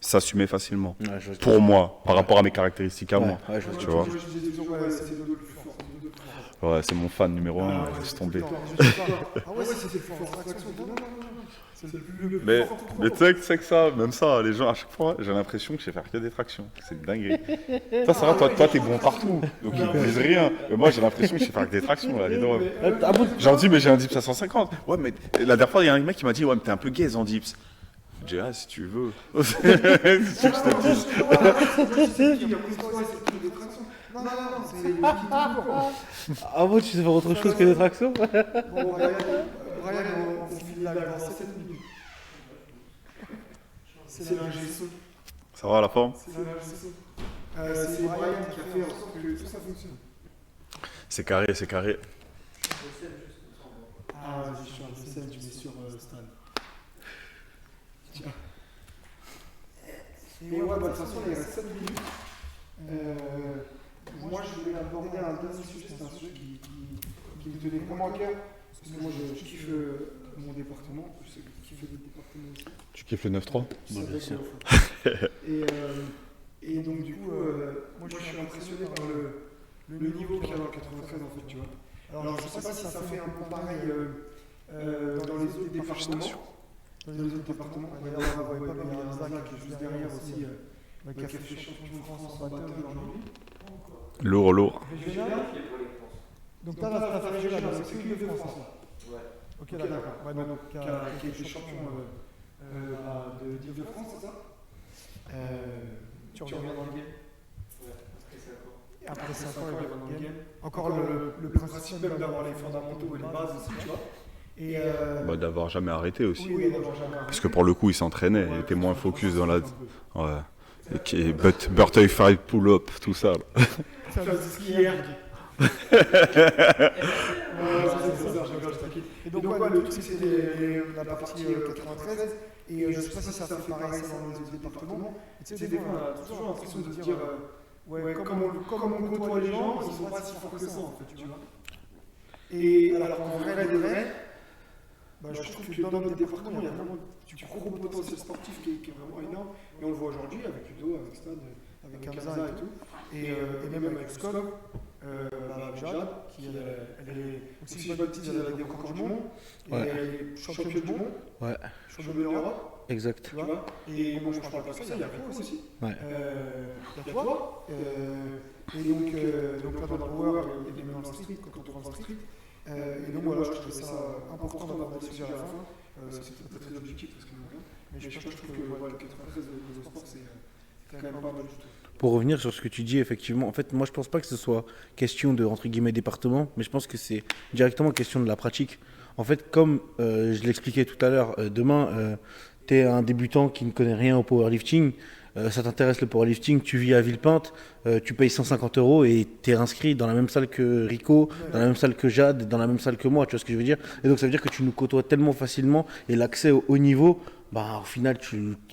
s'assumait facilement. ouais, je vois ce que Pour tu moi, par rapport à mes caractéristiques à veux moi. dire. Ouais, je vois ce que Tu tu vois. veux dire. Je disais toujours, ouais, c'est le dos le plus fort. C'est le dos le plus fort. Ouais, c'est mon fan numéro un, ouais, laisse tomber. putain, je sais pas. Ah ouais, c'était le fort en traction. Non, non, non, non. C'est le plus Mais, fort. mais tu sais que ça, même ça, les gens, à chaque fois, j'ai l'impression que je sais faire que des tractions. C'est dingue. Toi, ça va, toi, t'es bon partout. Donc, ils disent rien. Mais moi, j'ai l'impression que je sais faire que des tractions, là, les droits. Ah bon? J'en dis, mais j'ai un dips à 150. Ouais, mais la dernière fois, il y a un mec qui m'a dit, ouais, mais t'es un peu gaze en dips. J'ai dit, ah, si tu veux. Si tu veux que je te dise. Non, non, non, c'est le qui Ah bon, tu sais faire autre chose que des tractions? Bon, Brian, on finit là dans 7 minutes. C'est l'ingé son. Ça va, la forme? C'est Brian qui a fait en sorte que tout ça fonctionne. C'est carré, c'est carré. Ah, vas-y, je suis un scène, tu mets sur Stan. Tiens. Mais ouais, de toute façon, il reste 7 minutes. Moi, je voulais aborder un dernier sujet, c'est un sujet qui me tenait vraiment à cœur. Parce que moi, je kiffe mon département. Je sais que tu kiffes le département aussi. Tu kiffes le 9-3? Bien sûr. Et donc, du coup, moi, je suis impressionné par le niveau qu'il y a dans le 93, en fait, tu vois. Alors, je sais pas si ça fait un peu pareil dans les autres départements. Dans les autres départements, on voit pas, mais il y a un Zach qui est juste derrière aussi, qui a fait champion de France en batteur aujourd'hui. Lourd, lourd. Régional. Donc, t'as fait régional, c'est que de France, là. Ouais. Ok, d'accord. Ouais, donc, qui a été champion de d'Île-de-France, c'est ça? Tu reviens dans le game. Après 5 ans, il revient dans le game. Encore le principe même d'avoir les fondamentaux et les bases aussi, tu vois. Et Bah, d'avoir jamais arrêté aussi. oui, d'avoir jamais arrêté. Parce que pour le coup, il s'entraînait, il était moins focus dans la. Ouais. Et butterfly pull-up, tout ça. Là. Ça va se skier. Et donc, ouais, le truc, c'était la partie 93. Et je sais pas si ça fait pareil dans les autres départements. Tu sais, des fois, on a toujours l'impression de se dire, ouais, comme on côtoie les gens, ils sont pas si forts que ça, en fait, tu vois. Et alors qu'en vrai de vrai, bah, je trouve que dans notre département, il y a vraiment du gros potentiel sportif qui est vraiment énorme. Et on le voit aujourd'hui avec Ludo, avec Stade, avec Hamza et tout. Et même avec Scott, avec Jade, qui elle est aussi si je dis pas de bêtises, elle a des records du monde. Et Ouais. elle est championne du monde, Ouais, championne d'Europe. exact. Tu vois. Et moi, je parle pas de ça, il y a Rico aussi. Ouais. Il y a toi. Et donc là, dans le power, il y a même dans le street, quand on rentre dans le street. Et donc voilà, je trouvais ça important d'avoir des sujets à la fin. C'était pas très objectif parce que mais je trouve que voilà, le 93 de sport, c'est quand même pas mal du tout. Pour revenir sur ce que tu dis, effectivement, en fait, moi je pense pas que ce soit question de, entre guillemets, département, mais je pense que c'est directement question de la pratique. En fait, comme je l'expliquais tout à l'heure, demain, tu es un débutant qui ne connaît rien au powerlifting, ça t'intéresse le powerlifting, tu vis à Villepinte, tu payes 150 euros et tu es inscrit dans la même salle que Rico, dans la même salle que Jade, dans la même salle que moi, tu vois ce que je veux dire? Et donc ça veut dire que tu nous côtoies tellement facilement et l'accès au haut niveau, bah, au final,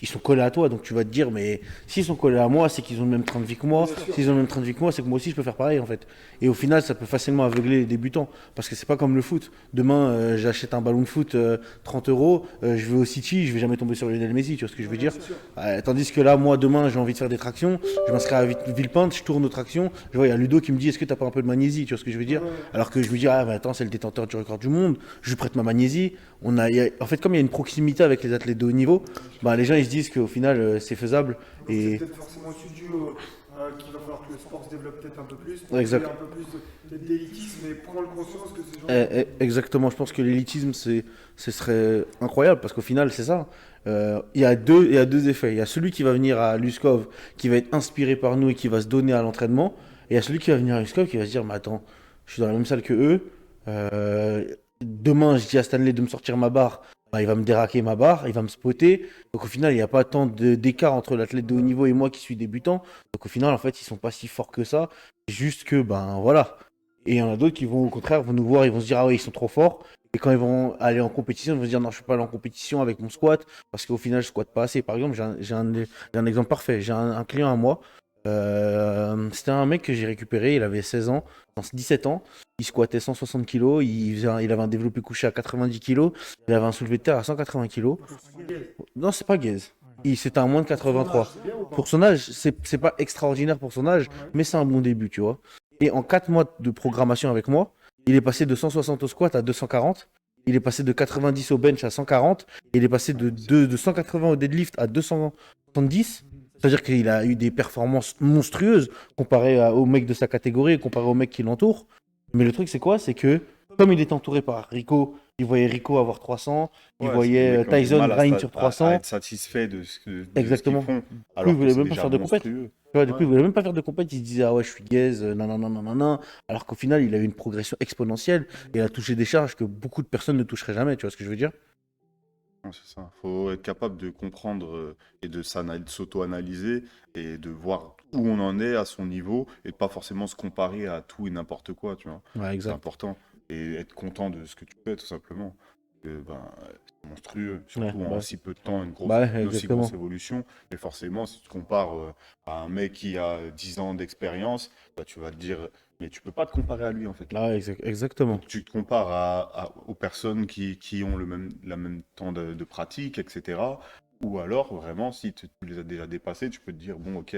ils sont collés à toi. Donc tu vas te dire, mais s'ils sont collés à moi, c'est qu'ils ont le même train de vie que moi. S'ils ont le même train de vie que moi, c'est que moi aussi je peux faire pareil en fait. Et au final, ça peut facilement aveugler les débutants. Parce que c'est pas comme le foot. Demain, j'achète un ballon de foot 30 euros, je vais au City, je vais jamais tomber sur Lionel Messi, tu vois ce que je veux dire? Tandis que là, moi, demain, j'ai envie de faire des tractions, je m'inscris à Villepinte, je tourne aux tractions, je vois, il y a Ludo qui me dit, est-ce que t'as pas un peu de magnésie, tu vois ce que je veux dire? Alors que je me dis, ah, bah, attends, c'est le détenteur du record du monde, je lui prête ma magnésie. En fait, comme il y a une proximité avec les athlètes de haut niveau, bah, les gens ils se disent qu'au final c'est faisable. C'est Et peut-être forcément au studio qu'il va falloir que le sport se développe peut-être un peu plus. Exact. Il y a un peu plus d'élitisme et prendre conscience que ces gens. Exactement, je pense que l'élitisme ce serait incroyable parce qu'au final c'est ça. Il y a deux effets. Il y a celui qui va venir à Luskov, qui va être inspiré par nous et qui va se donner à l'entraînement. Et il y a celui qui va venir à Luskov qui va se dire, mais attends, je suis dans la même salle que eux. Euh, Demain, je dis à Stanley de me sortir ma barre. Bah, il va me déraquer ma barre, il va me spotter. Donc au final, il n'y a pas tant d'écart entre l'athlète de haut niveau et moi qui suis débutant. Donc au final, en fait, ils sont pas si forts que ça. C'est juste que, ben voilà. Et il y en a d'autres qui vont au contraire vont nous voir, ils vont se dire, ah ouais, ils sont trop forts. Et quand ils vont aller en compétition, ils vont se dire, non, je ne suis pas aller en compétition avec mon squat parce qu'au final, je squatte pas assez. Par exemple, j'ai un exemple parfait. J'ai un client à moi. C'était un mec que j'ai récupéré, il avait 16 ans, dans 17 ans, il squattait 160 kg, il avait un développé couché à 90 kg, il avait un soulevé de terre à 180 kg. Non, c'est pas gaze. C'était un moins de 83. Pour son âge, c'est pas extraordinaire pour son âge, mais c'est un bon début, tu vois. Et en 4 mois de programmation avec moi, il est passé de 160 au squat à 240. Il est passé de 90 au bench à 140. Il est passé de 180 au deadlift à 270. C'est-à-dire qu'il a eu des performances monstrueuses comparé aux mecs de sa catégorie et comparé aux mecs qui l'entourent. Mais le truc, c'est quoi? C'est que, comme il est entouré par Rico, il voyait Rico avoir 300, il Ouais, voyait les mecs ont du Tyson mal grind sur à 300. être satisfait de ce Exactement. qu'ils font. Du coup, il Alors que voulait c'est même pas déjà faire de compète. monstrueux. Tu vois, du coup, Ouais. il voulait même pas faire de compète. Il se disait, ah ouais, je suis gaze, non, non, non, non, non, non. Alors qu'au final, il a eu une progression exponentielle et il a touché des charges que beaucoup de personnes ne toucheraient jamais. Tu vois ce que je veux dire? Ouais, c'est ça. Faut être capable de comprendre et de s'auto-analyser et de voir où on en est à son niveau et de pas forcément se comparer à tout et n'importe quoi, tu vois. Ouais, C'est exact. important. Et être content de ce que tu fais, tout simplement. Ben, c'est monstrueux, Ouais, surtout en bah, si peu de temps, bah, une aussi grosse exactement. évolution. Mais forcément, si tu te compares à un mec qui a 10 ans d'expérience, bah, tu vas te dire, mais tu peux pas te comparer à lui, en fait. Ah ouais, exactement. Donc, tu te compares aux personnes qui ont la même temps de pratique, etc. Ou alors, vraiment, si tu les as déjà dépassés, tu peux te dire, bon, ok,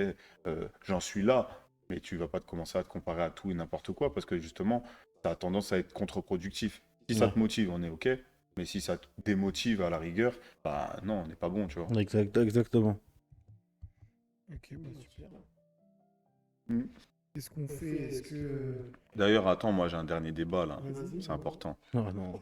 j'en suis là, mais tu vas pas te commencer à te comparer à tout et n'importe quoi, parce que justement, ça a tendance à être contre-productif. Si ça Ouais, te motive, on est ok, mais si ça te démotive à la rigueur, bah non, on n'est pas bon, tu vois. exactement. Ok, bah super. Mm. Qu'est-ce qu'on fait? Est-ce que. D'ailleurs, attends, moi j'ai un dernier débat là, Vas-y. c'est important. Non, non.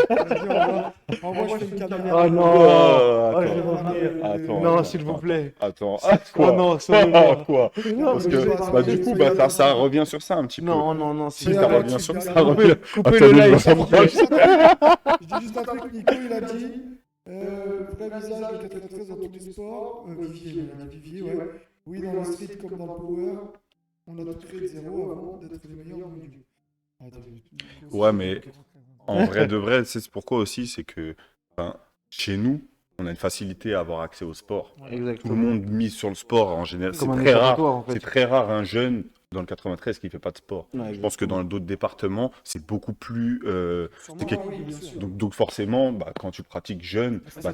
Vas-y, envoie, je fais une caméra. Oh non! Oh, Oh, je vais attends, revenir. attends, Non, attends, s'il vous attends, plaît. Attends, Oh non, sauvez-moi. quoi? Non, Parce mais que, je vais pas bah, du revenir. coup, bah, ça revient sur ça un petit peu. Non, non, non, Si si ça revient sur ça, Coupez, revient. coupez Attendez, le je live, me s'il vous plaît. Je dis juste un truc, Nico, il a dit vrai visage de 93 dans tous les sports. Vivier, il a dit Vivier, ouais. Oui, dans le street comme dans le power, on a tout créé de zéro avant d'être les meilleurs du monde. Ah, Ouais, mais en vrai de vrai, c'est pourquoi aussi, c'est que ben, chez nous, on a une facilité à avoir accès au sport. Tout le Exactement. monde mise sur le sport en général. C'est Comme un très rare. échappatoire, en fait. C'est très rare un jeune dans le 93 qui fait pas de sport. Ouais, Je pense que dans d'autres départements, c'est beaucoup plus. Sûrement, oui, bien sûr. Donc forcément, bah, quand tu pratiques jeune, bah,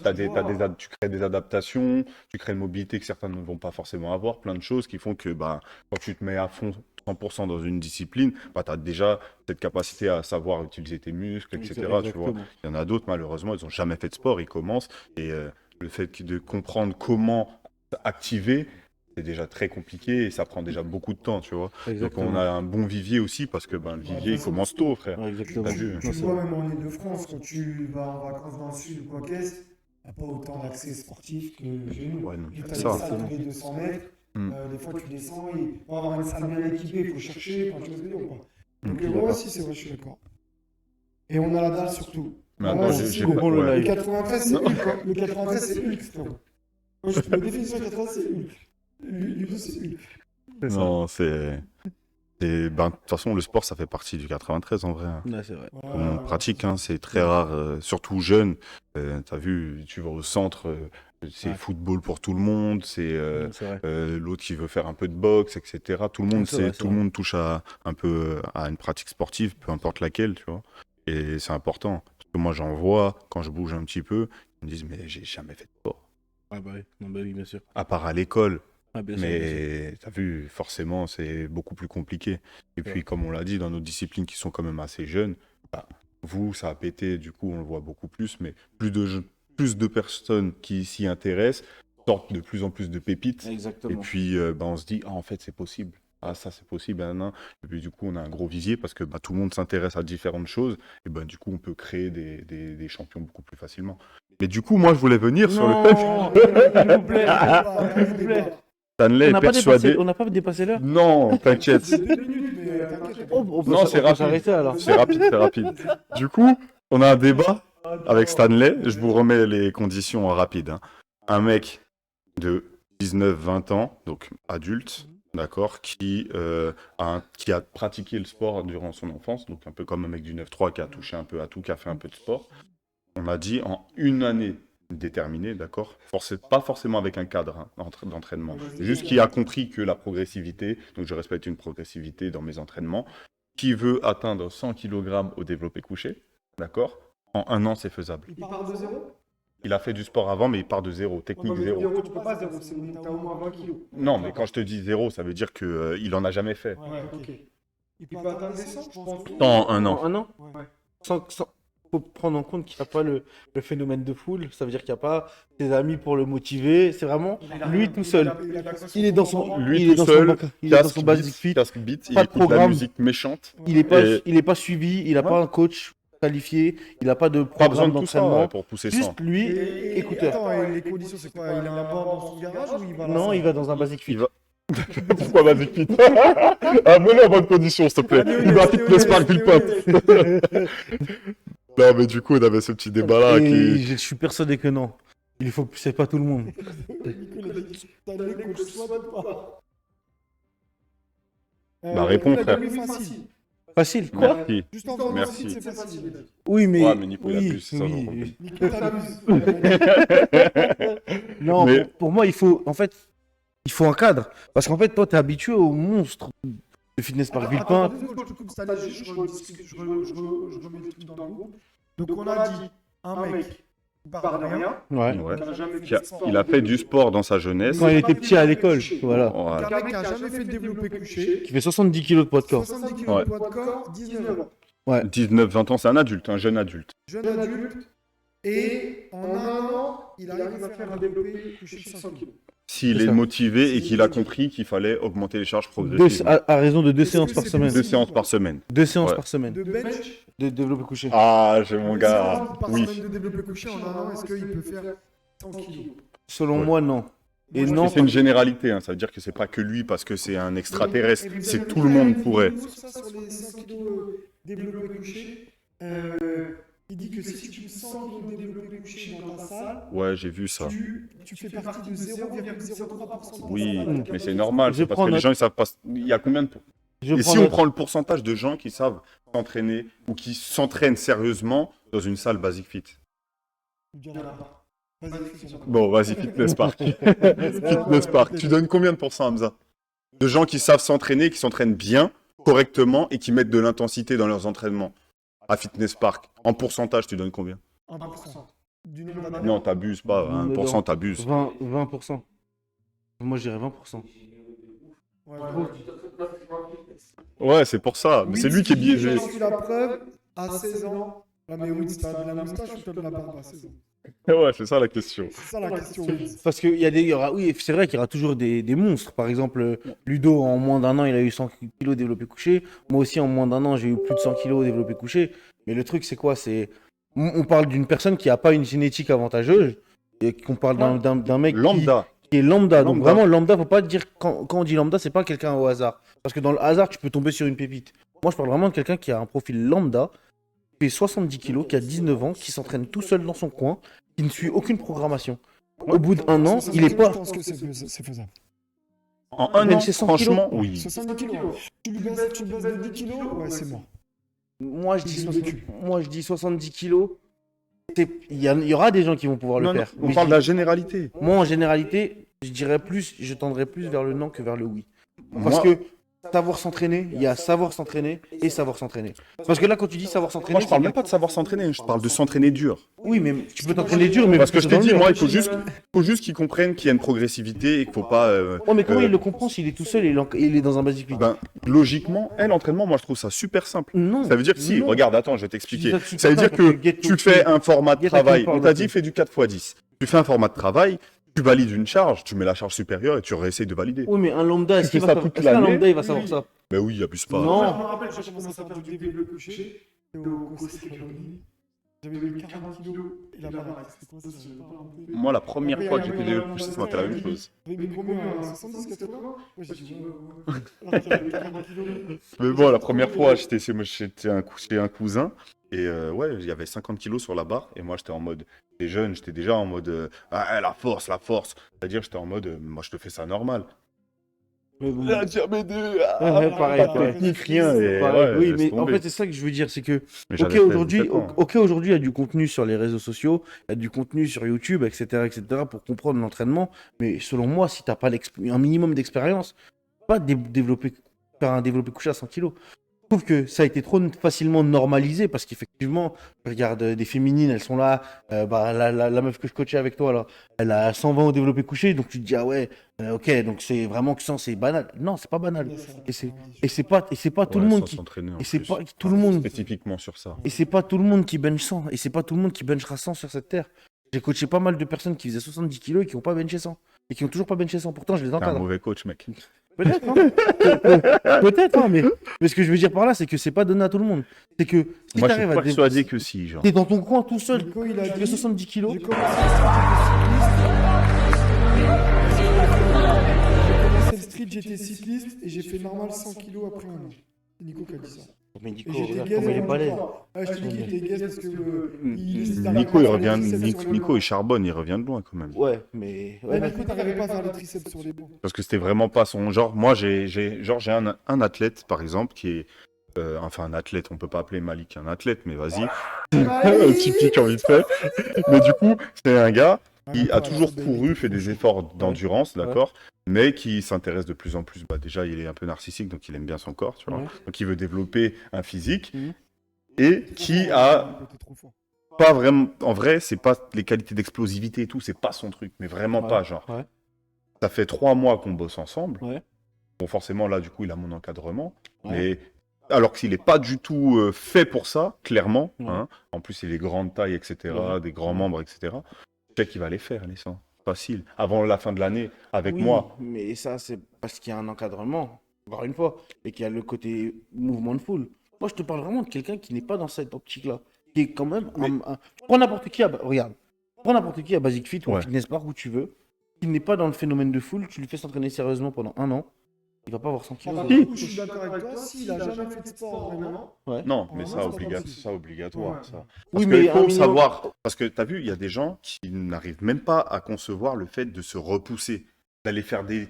tu crées des adaptations, tu crées une mobilité que certains ne vont pas forcément avoir, plein de choses qui font que bah, quand tu te mets à fond 100% dans une discipline, bah, tu as déjà cette capacité à savoir utiliser tes muscles, etc. Tu vois. Exactement. Il y en a d'autres, malheureusement, ils n'ont jamais fait de sport, ils commencent, et le fait de comprendre comment activer, c'est déjà très compliqué et ça prend déjà beaucoup de temps, tu vois. Donc Exactement. on a un bon vivier aussi parce que ben, le vivier il commence tôt, frère. Ouais, exactement. T'as vu? Tu vois, même en Ile-de-France, quand tu vas en vacances dans le sud ou quoi qu'est-ce, il n'y a pas autant d'accès sportif que chez nous. Ouais, non, Tu as c'est des ça. salles tous les 200 mètres, Mm. des fois tu descends, pour avoir une salle bien équipée, il faut chercher, enfin, tu vois ce que je veux dire ou pas. Donc, Mm. ouais, si, c'est vrai, je suis d'accord. Et on a la dalle surtout. Mais Ah attends, ouais, j'ai c'est pas. coupons le Ouais. live. Le 93, c'est Hulk, quoi. Le 93, c'est Hulk, frérot. Moi, je te mets définition 93, c'est Hulk. Ludo, c'est Hulk. C'est ça. Non, de toute façon, le sport, ça fait partie du 93 en vrai, hein. Ouais, c'est vrai. Tout le monde pratique, hein, c'est très rare, surtout jeune. T'as vu, tu vas au centre, c'est Ouais. football pour tout le monde, C'est vrai. l'autre qui veut faire un peu de boxe, etc. Tout le monde, C'est vrai, c'est tout le vrai. monde touche un peu à une pratique sportive, peu importe laquelle, tu vois. Et c'est important. Parce que moi, j'en vois, quand je bouge un petit peu, ils me disent, mais j'ai jamais fait de sport. Ah bah oui, non, bah oui, bien sûr. À part à l'école. Ah, bien sûr, bien sûr. Mais t'as vu, forcément, c'est beaucoup plus compliqué. Et puis, comme on l'a dit, dans nos disciplines qui sont quand même assez jeunes, bah, vous, ça a pété, du coup, on le voit beaucoup plus, mais plus de personnes qui s'y intéressent sortent de plus en plus de pépites. Et Exactement. puis, on se dit, ah, en fait, c'est possible. Ah, ça, c'est possible. Et puis, du coup, on a un gros visier parce que tout le monde s'intéresse à différentes choses. Et du coup, on peut créer des champions beaucoup plus facilement. Mais du coup, moi, je voulais venir sur le fait Non, s'il vous plaît, s'il vous plaît. Stanley On est n'a pas persuadé. dépassé, on n'a pas dépassé l'heure. Non, t'inquiète. C'est 2 minutes, mais t'inquiète. On peut Non, s- c'est on peut rapide. s'arrêter alors. C'est rapide, c'est rapide. Du coup, on a un débat avec Stanley. Je vous remets les conditions en rapide, hein. Un mec de 19-20 ans, donc adulte, d'accord, qui a pratiqué le sport durant son enfance, donc un peu comme un mec du 9-3 qui a touché un peu à tout, qui a fait un peu de sport. On a dit en une année déterminée, d'accord, pas forcément avec un cadre, hein, d'entraînement, juste qui a compris que la progressivité, donc je respecte une progressivité dans mes entraînements, qui veut atteindre 100 kg au développé couché, d'accord, en un an c'est faisable. Il part de zéro. Il a fait du sport avant, mais il part de zéro, technique zéro. Zéro, tu peux pas zéro, c'est t'as au moins 20 kilos. Non, mais quand je te dis zéro, ça veut dire que il en a jamais fait. Ouais, ok. Il peut atteindre les 100, je pense. En un an. En un an. Ouais. Faut prendre en compte qu'il n'y a pas le phénomène de foule. Ça veut dire qu'il n'y a pas ses amis pour le motiver. C'est vraiment lui tout seul. Il est dans son, Lui il est tout dans seul, il est dans son basic fit. casque beat, il pas de écoute de la programme. musique méchante. Il Et- est pas suivi. Il n'a pas un coach qualifié. Il n'a pas de Pas besoin programme de tout ça d'entraînement. ouais, pour pousser ça. Juste lui, Et écouteur. attends, et les conditions, c'est quoi? Il a un banc dans son garage ou il va à la Non, salle? il va dans un basic fit. Il va- Pourquoi Basic Fit? Ah, mets-le en bonne condition, s'il te plaît. Il va Fitness Park Villepinte. Non, mais du coup, on avait ce petit débat-là Et qui. je suis persuadé que non. Il faut que c'est pas tout le monde. T'as le coach, soit pas. Bah, réponds, il a frère. dit oui, facile. Facile. Quoi? Merci. Juste en faisant Merci. le site, c'est facile. Oui, mais. Ouais, mais Nico, il oui, abuse, c'est ça, oui. j'en peux plus. Nico, t'abuses. Non, Mais- pour moi, il faut un cadre. Parce qu'en fait, toi, t'es habitué aux monstres de Fitness Park Villepinte. Attends, je te coupe, Stanley, je remets le truc dans le groupe. Donc on a dit un mec qui part de rien, Ouais. Ouais. qui a jamais Qui fait a- de sport. Il a fait du sport dans sa jeunesse. Quand il était petit à l'école, voilà. Voilà. Un mec qui a jamais fait de développé couché, Qui fait 70 kilos de poids de corps. 70 kg Ouais. de poids de corps, 19 ans. 19-20 ans, c'est un adulte, un jeune adulte. Jeune adulte, et en un an, il arrive à faire un développé couché de 100 kg. S'il C'est est ça. motivé et qu'il a compris qu'il fallait augmenter les charges Deux, progressivement. à raison de 2 Est-ce séances que par c'est semaine. Deux séances par semaine. 2 séances Ouais. par semaine De bench, de développé couché. Ah, j'ai mon deux gars. séances par Oui. semaine de développé couché en un an, est-ce qu'il peut faire 100 kg? Selon Ouais. moi, non. Et Moi, je non, Mais c'est une généralité, hein. Ça veut dire que c'est pas que lui parce que c'est un extraterrestre. C'est tout le monde pourrait. Ça, sur les 100 kg développé couché, il dit que si tu fais 100 kg développé couché dans ta salle, Ouais, j'ai vu ça. tu fais partie de 0,03% de ta Oui, salle. mais c'est normal. Je C'est parce prends que les note. gens ils savent pas. Il y a combien de. je Et prends si on note. prend le pourcentage de gens qui savent s'entraîner ou qui s'entraînent sérieusement dans une salle Basic Fit? Il y en a pas. Vas-y, fais-le. Bon, vas-y, Fitness Park. Fitness Park. Tu donnes combien de pourcents, Hamza? De gens qui savent s'entraîner, qui s'entraînent bien, correctement et qui mettent de l'intensité dans leurs entraînements à Fitness Park. En pourcentage, tu donnes combien? 1% du nombre d'adhérents. Non, t'abuses pas. Non, mais 1%, non. t'abuses. 20%. Moi, je dirais 20%. Ouais, Ouais, c'est pour ça. Mais c'est lui qui est biaisé. J'en suis la preuve, à 16 ans. Ah, mais oui, t'as de la moustache ou t'as de la barbe à 16 ans? Ouais, c'est ça la question. C'est ça la question. Wiz. Parce qu'il y a il y aura, oui, c'est vrai qu'il y aura toujours des monstres. Par exemple, Ludo, en moins d'un an, il a eu 100 kilos développé couché. Moi aussi, en moins d'un an, j'ai eu plus de 100 kilos développé couché. Mais le truc, c'est quoi? On parle d'une personne qui n'a pas une génétique avantageuse. Et qu'on parle d'un mec Lambda. qui est lambda. Donc Lambda. vraiment, lambda, faut pas dire, quand on dit lambda, c'est pas quelqu'un au hasard. Parce que dans le hasard, tu peux tomber sur une pépite. Moi, je parle vraiment de quelqu'un qui a un profil lambda, qui fait 70 kilos, qui a 19 ans, qui s'entraîne tout seul dans son coin, qui ne suit aucune programmation. Au bout d'un an, il est pas. Je pense que c'est faisable. En un an, bencher 100 kilos. franchement, oui. 70 kilos. Tu lui baisses de 10 kilos, ouais, c'est mort. Moi, je dis, Il est 60 vécu. moi, je dis 70 kilos. Il y aura des gens qui vont pouvoir le Non, non, faire. on Mais parle je de la dis- généralité. moi, en généralité, je tendrais plus vers le non que vers le oui. Parce Moi, que savoir s'entraîner, il y a savoir s'entraîner et savoir s'entraîner. Parce que là, quand tu dis savoir s'entraîner, moi, je parle même pas de savoir s'entraîner, je parle de s'entraîner dur. oui, mais tu peux t'entraîner dur, mais Parce que je t'ai dans le dit, mur. moi, il faut juste qu'ils comprennent qu'il y a une progressivité et qu'il faut pas. Ouais, mais comment euh, il le comprend s'il est tout seul et il est dans un basic fit? Ben, logiquement, l'entraînement, moi, je trouve ça super simple. Non. Ça veut dire que si, non. regarde, attends, je vais Tu t'expliquer. dis ça Ça veut dire super que get tu your fais kill. un format de Get a travail. kill On power t'a dit, aussi. fais du 4x10. Tu fais un format de travail, tu valides une charge, tu mets la charge supérieure et tu réessayes de valider. Oui, mais un lambda, est-ce fais qu'il va ça savoir- toute est-ce qu'un l'année. lambda, il va savoir ça? Ben oui, abuse pas. Non. Je me rappelle, quand j'ai commencé à faire du développé couché, au conseil Cameroun, j'avais eu 40 kilos et la barre, c'était quoi ça? J'avais pas compris. Moi, la première fois que j'ai fait des couches, c'est moi, c'était la même chose. J'avais mis combien? 70, 80? Moi, j'ai dit, ouais. Alors que j'avais 40 kilos. Mais bon, la première fois, j'étais chez un cousin et ouais, il y avait 50 kilos sur la barre et moi, j'étais en mode, j'étais jeune, j'étais déjà en mode, ah, la force, la force. C'est-à-dire, j'étais en mode, moi, je te fais ça normal. Mais bon. La diabète Ouais, pareil, pas pareil. de technique, rien. Et Pareil, ouais, oui, laisse mais en tomber. fait, c'est ça que je veux dire, c'est que, Mais ok, j'avais aujourd'hui, 17 ans. ok, aujourd'hui, il y a du contenu sur les réseaux sociaux, il y a du contenu sur YouTube, etc., pour comprendre l'entraînement, mais selon moi, si t'as pas un minimum d'expérience, pas faire un développé couché à 100 kilos. Je trouve que ça a été trop facilement normalisé parce qu'effectivement, je regarde des féminines, elles sont là. La meuf que je coachais avec toi, là, elle a 120 au développé couché. Donc tu te dis, ah ouais, ok, donc c'est vraiment que ça, c'est banal. Non, c'est pas banal. Et c'est pas tout le Ouais, monde sans qui. s'entraîner, en Et c'est plus. pas tout le monde. Spécifiquement sur ça. Et c'est pas tout le monde qui bench 100. Et c'est pas tout le monde qui benchera 100 sur cette terre. J'ai coaché pas mal de personnes qui faisaient 70 kilos et qui n'ont pas benché 100. Et qui ont toujours pas benché 100. Pourtant, je les T'es un encadre. mauvais coach, mec. Peut-être, hein. Peut-être, hein, mais ce que je veux dire par là, c'est que c'est pas donné à tout le monde. C'est que si Moi, je suis t'arrives à persuadé que si, genre. t'es dans ton coin tout seul, Nico, il a tu fais dit, 70 kilos. j'ai commencé le street, j'étais cycliste et j'ai fait normal 100 kilos après un an. C'est Nico qui a dit ça. Mais Et Nico, j'étais regarde gaze comment il est en balèze. même temps. Ouais, je te dis qu'il était gaze parce que Nico, il revient. Nico, il charbonne, il revient de loin quand même. Ouais, mais. Ouais, Ouais, Nico, t'arrivais pas à faire les triceps sur les bancs. Parce que c'était vraiment pas son genre. Moi, j'ai un athlète, par exemple, qui est. Enfin, un athlète, on peut pas appeler Malik un athlète, mais vas-y. Tu piques envie de faire. Mais du coup, c'est un gars qui a toujours couru, fait des efforts d'endurance, d'accord, mais qui s'intéresse de plus en plus. Bah, déjà, il est un peu narcissique, donc il aime bien son corps, tu vois. Ouais. Donc, il veut développer un physique Mhm. et qui a T'es trop fort. pas vraiment. En vrai, c'est pas les qualités d'explosivité et tout, c'est pas son truc, mais vraiment Ouais. pas, genre. Ouais. Ça fait 3 mois qu'on bosse ensemble. Ouais. Bon, forcément, là, du coup, il a mon encadrement. Ouais. Mais alors qu'il n'est pas du tout fait pour ça, clairement. Ouais. Hein. En plus, il est grande taille, etc., Ouais. des grands membres, etc. Je sais qu'il va les faire, les 100. Facile. Avant la fin de l'année, avec Oui, moi. Mais ça, c'est parce qu'il y a un encadrement, encore une fois, et qu'il y a le côté mouvement de foule. Moi, je te parle vraiment de quelqu'un qui n'est pas dans cette optique-là. Qui est quand même. Prends n'importe qui regarde. Prends n'importe qui à Basic Fit ou à Ouais. Fitness Park où tu veux. Qui n'est pas dans le phénomène de foule, tu lui fais s'entraîner sérieusement pendant un an. Il va pas avoir 100 kilos. Par contre, je suis d'accord avec toi, s'il a jamais fait de sport vraiment, Non, mais Oh, ça, non, c'est pas possible. ça obligatoire. Ouais. Ça. Oui, Parce mais qu'il un faut minimum- savoir. Parce que tu as vu, il y a des gens qui n'arrivent même pas à concevoir le fait de se repousser, d'aller faire des.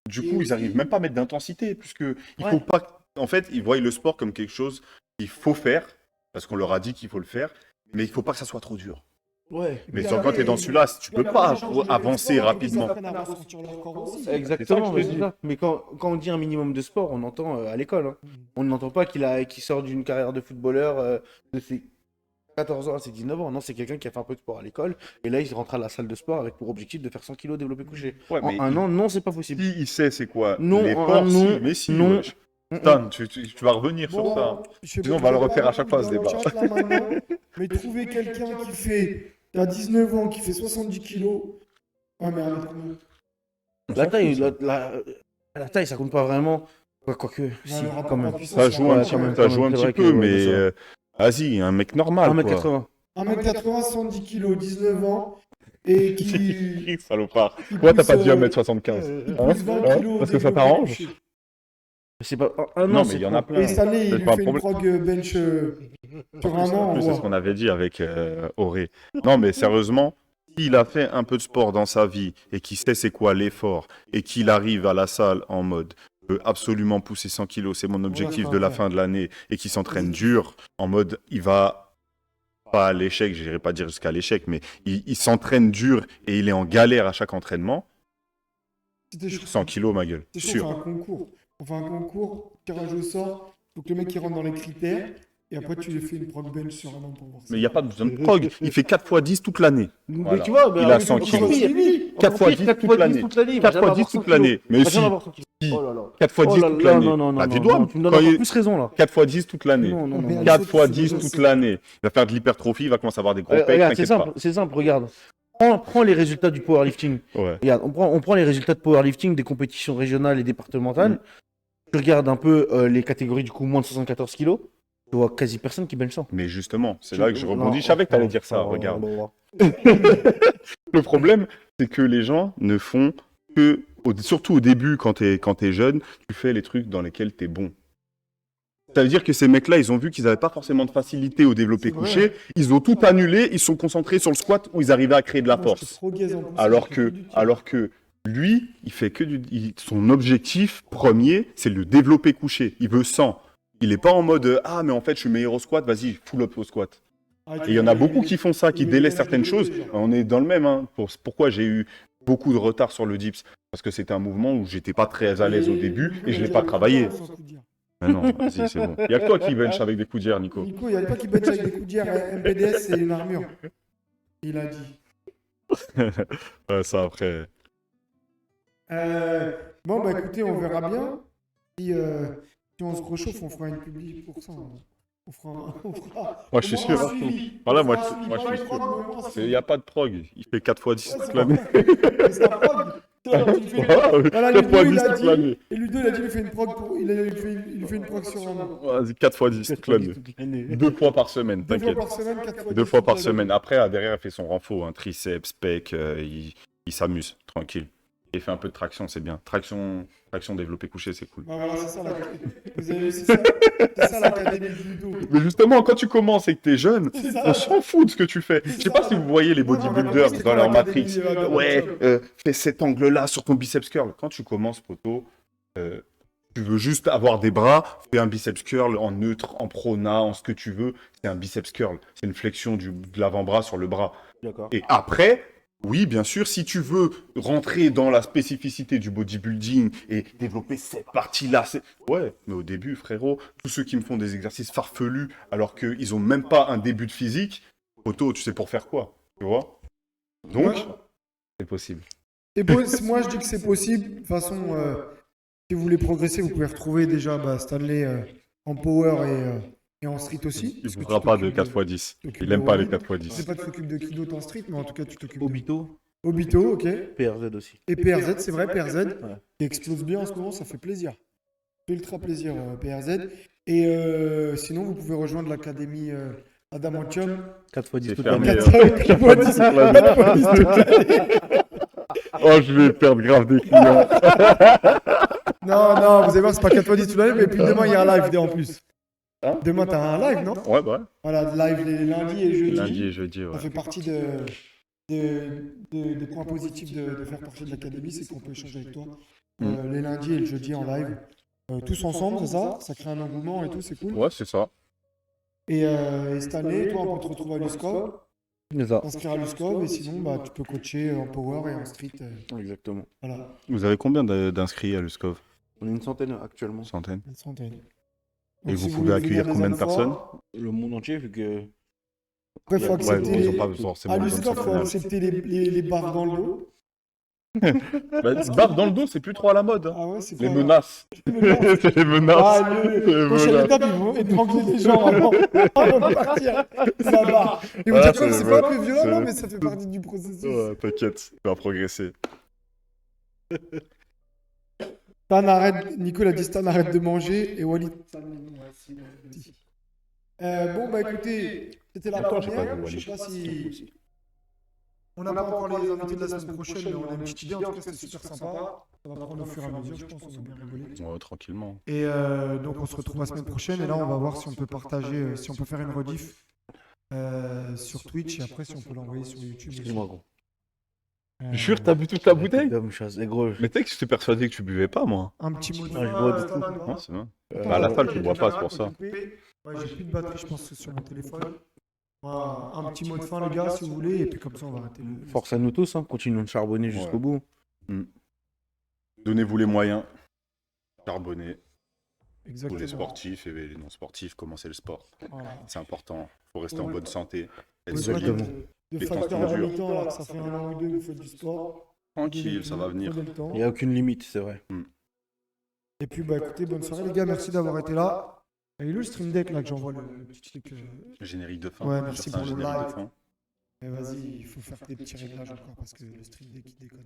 Du coup, ils n'arrivent même pas à mettre d'intensité, puisque il Ouais. faut pas. En fait, ils voient le sport comme quelque chose qu'il faut faire, parce qu'on leur a dit qu'il faut le faire, mais il faut pas que ça soit trop dur. Ouais. Mais puis quand après, tu es dans celui-là, tu peux pas avancer rapidement. Exactement, C'est ça que je mais te c'est dis. ça. Mais quand on dit un minimum de sport, on entend à l'école. Hein. On n'entend pas qu'il sort d'une carrière de footballeur de ses 14 ans à ses 19 ans. Non, c'est quelqu'un qui a fait un peu de sport à l'école. Et là, il rentre à la salle de sport avec pour objectif de faire 100 kilos développé couché. Ouais, En un an, non, c'est pas possible. Si il sait c'est quoi Non, l'effort, si, non, mais si, non. wesh. Stan, tu vas revenir sur ça. Sinon, on va le refaire à chaque fois, ce débat. Mais trouver quelqu'un qui fait, t'as 19 ans, qui fait 70 kilos. Ouais, mais arrête, combien La taille, la taille, ça compte pas vraiment. Quoique, si, le rapport quand même. à la puissance, Ça joue un Ouais, petit, quand même, ça quand joue un même, petit c'est vrai peu, que, ouais, mais c'est vas-y, un mec normal, quoi. 1m80. 1m80, 70 kilos, 19 ans. Et qui. Salopard. qui Pourquoi t'as pousse, pas dit 1m75 qui Hein pousse 20 Hein kilos. Parce que ça développé t'arrange couché. C'est pas un an, Non, mais c'est il y en a trop. plein. Et cette année, il C'est lui pas un fait une problème. prog bench sur un an. En on plus, c'est voit. ce qu'on avait dit avec Auré. Non, mais sérieusement, s'il a fait un peu de sport dans sa vie et qu'il sait c'est quoi l'effort et qu'il arrive à la salle en mode je veux absolument pousser 100 kilos, c'est mon objectif de la fin de l'année et qu'il s'entraîne dur en mode il va pas à l'échec, je n'irai pas dire jusqu'à l'échec, mais il s'entraîne dur et il est en galère à chaque entraînement, C'était chaud. 100 kilos ma gueule, C'est chaud, sûr. on fait un concours. On fait un concours, tirage au sort. Faut que le mec il rentre dans les critères. Et après, tu lui fais une prog bench sur un an pour voir ça. Mais il n'y a pas besoin de prog, il fait 4 x 10 toute l'année. Mais Voilà. tu vois, ben, Il a avec 100 le kilos. Covid, 4 fois 10 toute l'année. 4 fois 10 toute l'année. Mais si, 4 fois 10 toute l'année. Non, non, non, Bah, non, tu dois. non, tu me donnes Quand encore il- plus raison là. 4 fois 10 toute l'année. Non, non, non. Mais non. 4 fois c'est 10 déjà toute ça. l'année. Il va faire de l'hypertrophie, il va commencer à avoir des gros pecs, Regarde, c'est t'inquiète pas. simple, regarde. Prends les résultats du powerlifting. Ouais. Regarde, on prend les résultats de powerlifting des compétitions régionales et départementales. Tu regardes un peu les catégories du coup moins de 74 kilos. Tu vois quasi personne qui bench 100. Mais justement, c'est là que je rebondis. Non, Je savais que tu allais dire ça, oh, regarde. oh, Le problème, c'est que les gens ne font que, surtout au début, quand t'es jeune, tu fais les trucs dans lesquels t'es bon. Ça veut dire que ces mecs-là, ils ont vu qu'ils n'avaient pas forcément de facilité au développé C'est vrai. couché. Ils ont tout annulé, ils sont concentrés sur le squat où ils arrivaient à créer de la Moi, j'étais force. trop gaze en plus, Alors j'ai fait que, du tir. alors que lui, il fait que son objectif premier, c'est le développé couché. Il veut 100. Il n'est pas en mode ah mais en fait je suis meilleur au squat, vas-y full up au squat. Ah, Et il y en a beaucoup qui font ça, qui il est délaissent bien certaines développé, choses. déjà. On est dans le même. Hein. Pourquoi j'ai eu beaucoup de retard sur le dips? Parce que c'était un mouvement où j'étais pas très à l'aise au début et je l'ai pas travaillé. Mais non, vas-y, c'est bon. Il y a que toi qui bench avec des coups d'hier, Nico. Nico, il y a pas qui bench avec des coups d'hier. MPDS, c'est une armure. Il a dit. Ouais, ça après. Bon, bah écoutez, on verra bien. Si on se réchauffe, on fera une publi pour ça. On fera Moi, je suis au moins sûr. un suivi. Voilà, On moi, fera un suivi, moi, je pas suis une sûr. prog, mais au moins un Il suivi. n'y a pas de prog. Il fait 4 x 10 Ouais, toute c'est l'année. Mais c'est un prog. Tiens, tu fais- Voilà, 4 x Ludo, 10 il a toute dit. l'année. Et Ludo, il a dit, il fait une prog pour. Il fait une prog sur un an. Vas-y, 4 x 10 toute l'année. 2 fois par semaine, 2 fois t'inquiète. par semaine, 4 fois 2 10 fois par toute l'année. semaine. Après, derrière, il fait son renfort, hein, triceps, pec, il s'amuse, tranquille. Il fait un peu de traction, c'est bien. Traction développé couché, c'est cool. Ah, voilà, c'est ça, vous avez vu, c'est ça l'académie de Ludo. Mais justement, quand tu commences et que t'es jeune, C'est ça. on s'en fout de ce que tu fais. Je sais pas si vous voyez les Ouais, on a bodybuilders compris, dans c'est leur quoi l'académie, matrix. là, Ouais, dans fais cet angle-là sur ton biceps curl. Quand tu commences, poto, tu veux juste avoir des bras, fais un biceps curl en neutre, en prona, en ce que tu veux. C'est un biceps curl. C'est une flexion de l'avant-bras sur le bras. D'accord. Et après, oui, bien sûr, si tu veux rentrer dans la spécificité du bodybuilding et développer cette partie-là, ouais, mais au début, frérot, tous ceux qui me font des exercices farfelus alors qu'ils ont même pas un début de physique, auto, tu sais pour faire quoi, tu vois? Donc, Ouais. c'est possible. Moi, je dis que c'est possible. De toute façon, si vous voulez progresser, vous pouvez retrouver déjà Stanley en power et en street aussi. Il parce ne que fera tu pas de t'occupes 4 x 10. t'occupes Il de n'aime pas les Wally. 4 x Je sais 10. pas, tu t'occupes de qui d'autre en street, mais en tout cas, tu t'occupes de Obito, Obito, ok. PRZ aussi. Et PRZ, c'est vrai, PRZ, Ouais. qui explose bien en ce moment, ça fait plaisir. Ultra plaisir, PRZ. Et sinon, vous pouvez rejoindre l'académie Adamantium. 4 x 10 C'est toute fermé, l'année. hein. 4 fois 10, 4 fois 10 toute l'année. Oh, je vais perdre grave des clients. Non, vous allez voir, c'est pas 4 fois 10 toute l'année, mais puis demain, il y a un live en plus. Hein Demain, t'as un live, non? Ouais, bah ouais. Voilà, live les lundis et jeudis. Lundi et jeudi, ouais. Ça fait partie des points positifs de faire partie de l'académie, c'est qu'on peut échanger avec toi les lundis et le jeudi en live. Tous ensemble, c'est ça? Ça crée un engouement et tout, c'est cool. Ouais, c'est ça. Et cette année, toi, on peut te retrouver à l'USCOV, C'est ça. t'inscrire à l'USCOV, et sinon, tu peux coacher en power et en street. Exactement. Voilà, Vous avez combien d'inscrits à l'USCOV? On est une centaine actuellement. Centaine. une centaine. Et Donc, vous si pouvez voulez accueillir venir combien de des amphores, personnes? Le monde entier, vu que. Après, il faut Ouais, accepter ils ont les... pas forcément À besoin de l'USCOV, il faut s'entraîner. accepter les baffes dans le dos. Bah, baffe dans le dos, c'est plus trop à la mode. Hein. Ah ouais, c'est Les pas- menaces. menaces. C'est les menaces. Ah, Les le prochaine menaces. étape, ils vont étrangler les gens avant de partir. Ça va. Ils vont Voilà, dire quoi, c'est c'est vrai. pas un peu violent, C'est- non, mais ça fait partie du processus. Ouais, t'inquiète, tu vas progresser. Stan arrête, Nico a dit Stan arrête de manger et Walid. Bon, bah écoutez, c'était la Attends, j'ai première. pas vu Je Walid. sais pas si. On n'a pas encore les invités de la semaine prochaine, mais on a une petite idée. En tout cas, c'était super sympa. Ça va prendre au fur et à mesure, je pense. On va bien rigoler. Ouais, tranquillement. Et donc, on se retrouve la semaine prochaine. Et là, on va voir si on peut partager, si on peut faire une rediff sur Twitch. Et après, si on peut l'envoyer sur YouTube. aussi. Excuse-moi, gros. Jure, t'as bu toute la bouteille? Dame chasse. Et gros, Mais tu sais que j'étais persuadé que tu buvais pas, moi. Un petit mot de Ah, je fin, bois du tout. Stan, Non, c'est vrai. Attends, Bah, à la salle, j'ai tu bois la pas, c'est caméra pour ça. coupée. Ouais, j'ai plus de batterie, je pense, sur mon téléphone. Voilà, un petit mot de fin, les gars, si vous voulez, et puis comme ça, on va arrêter le. force à nous tous, hein. Continuons de charbonner jusqu'au Ouais. bout. Donnez-vous les moyens. Charbonner. Pour Exactement. les sportifs et les non-sportifs, commencez le sport. Voilà. C'est important. Il faut rester en Ouais. bonne santé. Être Ouais, solide. Exactement. De Les temps facteurs sont durs. limitants, là, que ça fait 1 an ou 2 que vous faites du sport. Tranquille, ça va venir. Prenez le temps. Il n'y a aucune limite, c'est vrai. Et puis, bah écoutez, bonne soirée, les gars, merci d'avoir été là. Et le stream deck, là, que j'envoie le petit truc. Générique de fin. Ouais, Sur merci ça, pour le générique de live. fin. Mais vas-y, il faut faire tes petits réglages encore parce que le stream deck, il déconne.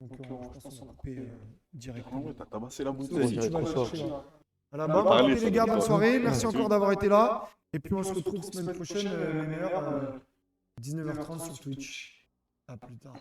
Donc, je pense qu'on va couper directement. t'as tabassé la Sauf si bouteille. tu vas le chercher, là. Voilà, On va bon, parler écoutez, les sur gars, le bonne sport. soirée. Merci Merci. encore d'avoir été là. Et puis, on se retrouve semaine prochaine, les meilleurs, 19h30 sur Twitch. À plus tard.